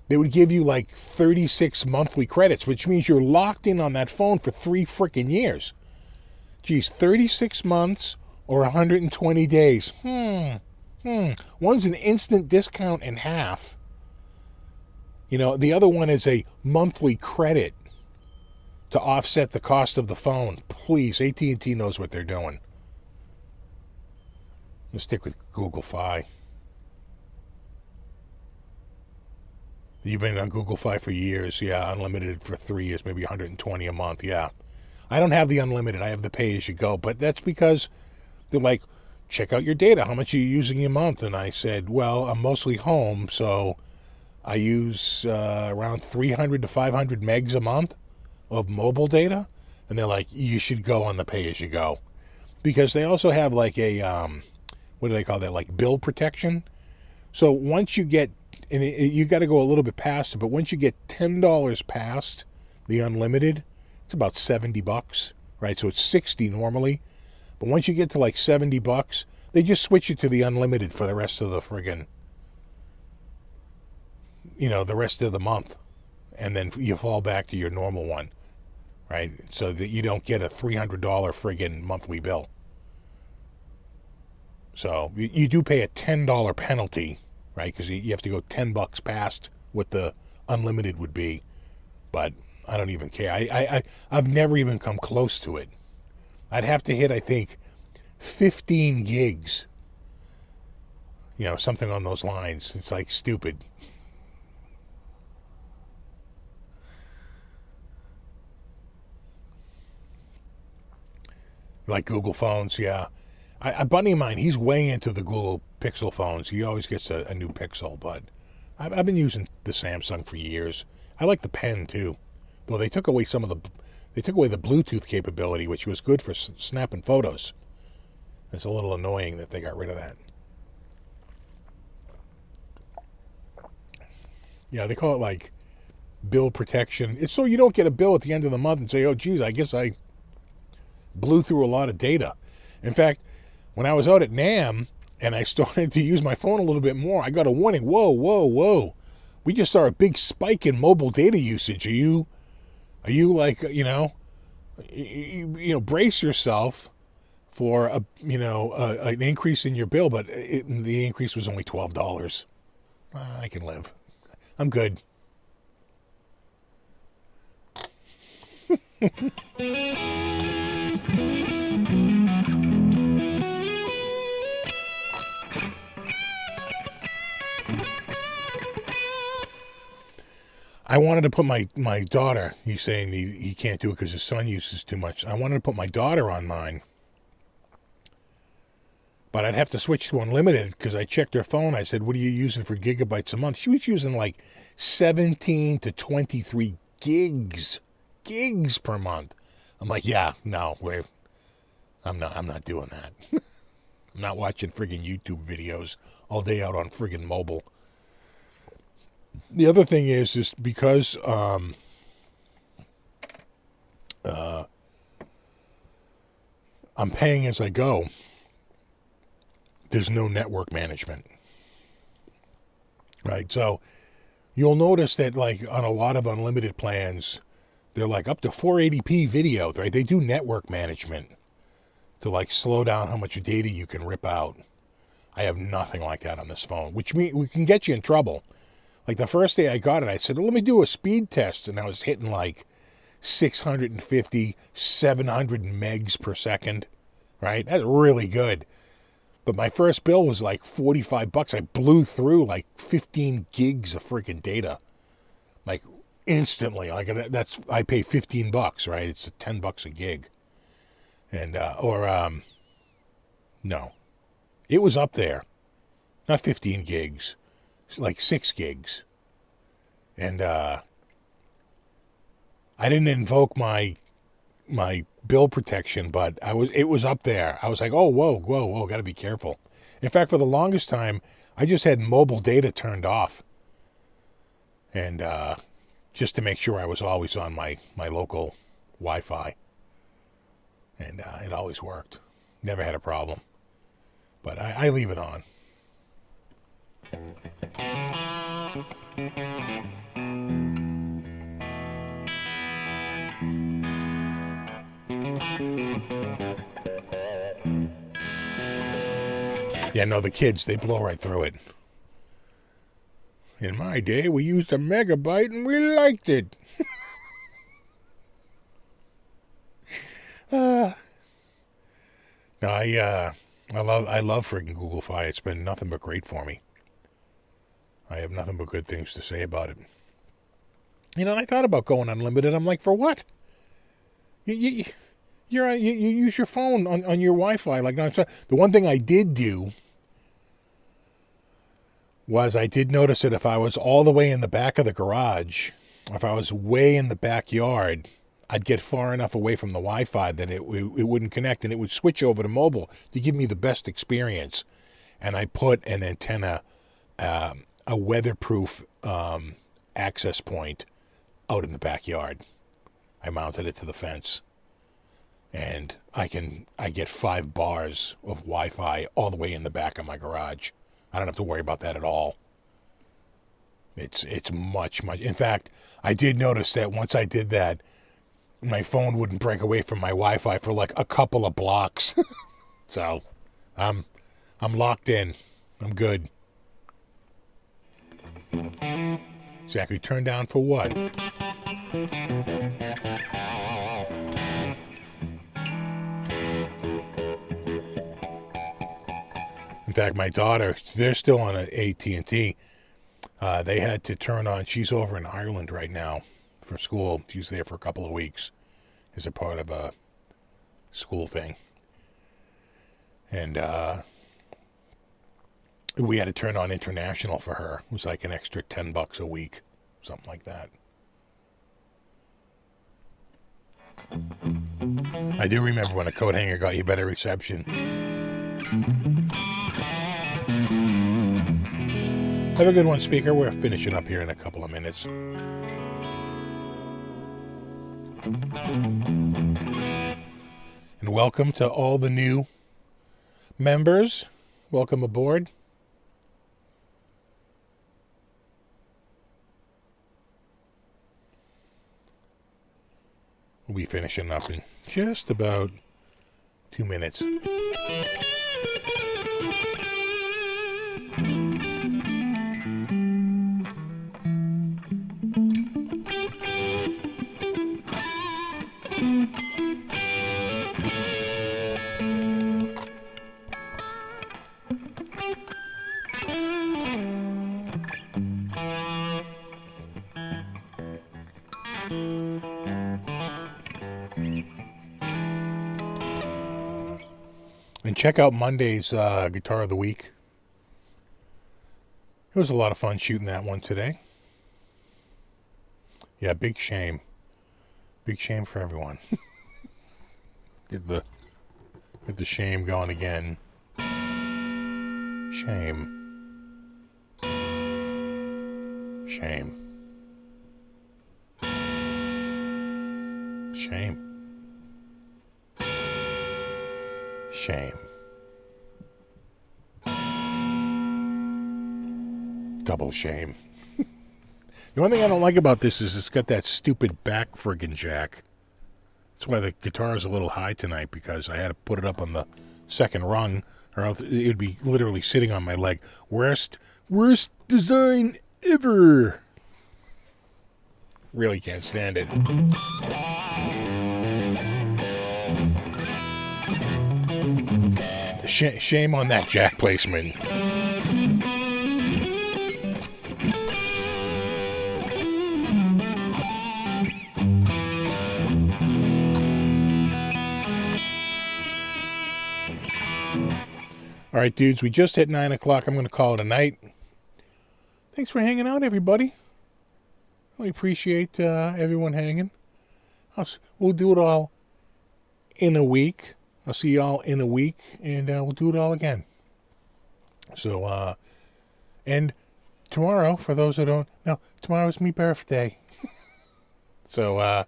they would give you like 36 monthly credits, which means you're locked in on that phone for 3 freaking years. Geez, 36 months or 120 days. One's an instant discount in half. You know, the other one is a monthly credit to offset the cost of the phone. Please, AT&T knows what they're doing. Let's stick with Google Fi. You've been on Google Fi for years. Yeah, unlimited for 3 years, maybe $120 a month. Yeah. I don't have the unlimited. I have the pay-as-you-go. But that's because they're like, check out your data. How much are you using a month? And I said, well, I'm mostly home, so I use around 300 to 500 megs a month of mobile data. And they're like, you should go on the pay-as-you-go. Because they also have like a, what do they call that? Like bill protection. So once you get, and you got to go a little bit past it, but once you get $10 past the unlimited, it's about $70, right? So it's $60 normally. But once you get to like $70, they just switch you to the unlimited for the rest of the friggin', you know, the rest of the month. And then you fall back to your normal one, right? So that you don't get a $300 friggin' monthly bill. So you do pay a $10 penalty, right? Because you have to go $10 past what the unlimited would be. But I don't even care. I've never even come close to it. I'd have to hit, I think, 15 gigs. You know, something on those lines. It's like stupid. Like Google phones, yeah. A buddy of mine, he's way into the Google Pixel phones. He always gets a new Pixel, but I've been using the Samsung for years. I like the pen too, though they took away the Bluetooth capability, which was good for snapping photos. It's a little annoying that they got rid of that. Yeah, they call it like bill protection. It's so you don't get a bill at the end of the month and say, oh, geez, I guess I blew through a lot of data. In fact, when I was out at NAMM and I started to use my phone a little bit more, I got a warning. Whoa. We just saw a big spike in mobile data usage. Are you like, brace yourself for an increase in your bill, but the increase was only $12. I can live. I'm good. I wanted to put my daughter, he's saying he can't do it because his son uses too much. I wanted to put my daughter on mine. But I'd have to switch to unlimited because I checked her phone. I said, what are you using for gigabytes a month? She was using like 17 to 23 gigs per month. I'm like, yeah, no, I'm not doing that. I'm not watching friggin' YouTube videos all day out on friggin' mobile. The other thing is because I'm paying as I go, there's no network management, right? So you'll notice that like on a lot of unlimited plans, they're like up to 480p video, right? They do network management to like slow down how much data you can rip out. I have nothing like that on this phone, which means we can get you in trouble. Like the first day I got it, I said, well, let me do a speed test. And I was hitting like 650, 700 megs per second, right? That's really good. But my first bill was like $45. I blew through like 15 gigs of freaking data. Like instantly. Like I pay $15, right? It's $10 a gig. And, no. It was up there. Not 15 gigs. Like 6 gigs. And I didn't invoke my bill protection, but it was up there. I was like, oh, whoa, gotta be careful. In fact, for the longest time, I just had mobile data turned off. And just to make sure I was always on my local Wi-Fi. And it always worked. Never had a problem. But I leave it on. Yeah, no, the kids, they blow right through it. In my day, we used a megabyte and we liked it. No, I love freaking Google Fi. It's been nothing but great for me. I have nothing but good things to say about it. You know, and I thought about going unlimited. I'm like, for what? You use your phone on your Wi-Fi. Like, the one thing I did do was I did notice that if I was all the way in the back of the garage, if I was way in the backyard, I'd get far enough away from the Wi-Fi that it wouldn't connect, and it would switch over to mobile to give me the best experience. And I put an antenna, a weatherproof access point out in the backyard. I mounted it to the fence, and I get 5 bars of Wi-Fi all the way in the back of my garage. I don't have to worry about that at all. It's much. In fact, I did notice that once I did that, my phone wouldn't break away from my Wi-Fi for like a couple of blocks. So, I'm locked in. I'm good. Exactly. Turned down for what? In fact, my daughter, they're still on AT&T. They had to turn on, she's over in Ireland right now for school. She's there for a couple of weeks as a part of a school thing. And we had to turn on international for her. It was like an extra $10 a week, something like that. I do remember when a coat hanger got you better reception. Have a good one, speaker. We're finishing up here in a couple of minutes. And welcome to all the new members. Welcome aboard. We'll be finishing up in just about 2 minutes. And check out Monday's Guitar of the Week. It was a lot of fun shooting that one today. Yeah, big shame. Big shame for everyone. Get the shame going again. Shame. Shame. Shame. Shame. Double shame. The one thing I don't like about this is it's got that stupid back friggin' jack. That's why the guitar is a little high tonight, because I had to put it up on the second rung, or else it would be literally sitting on my leg. Worst design ever. Really can't stand it. Shame on that jack placement. All right, dudes, we just hit 9 o'clock. I'm going to call it a night. Thanks for hanging out, everybody. We appreciate everyone hanging. We'll do it all in a week. I'll see y'all in a week, and we'll do it all again. So, and tomorrow, for those who don't know, tomorrow's my birthday. So,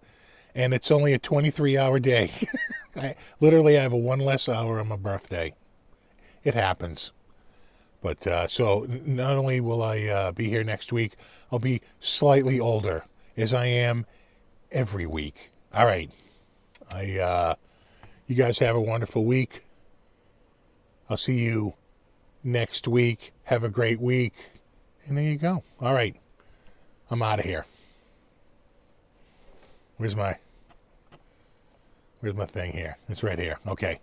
and it's only a 23-hour day. I have a 1 less hour on my birthday. It happens. But, so, not only will I be here next week, I'll be slightly older, as I am every week. All right. You guys have a wonderful week. I'll see you next week. Have a great week. And there you go. All right. I'm out of here. Where's my thing here? It's right here. Okay.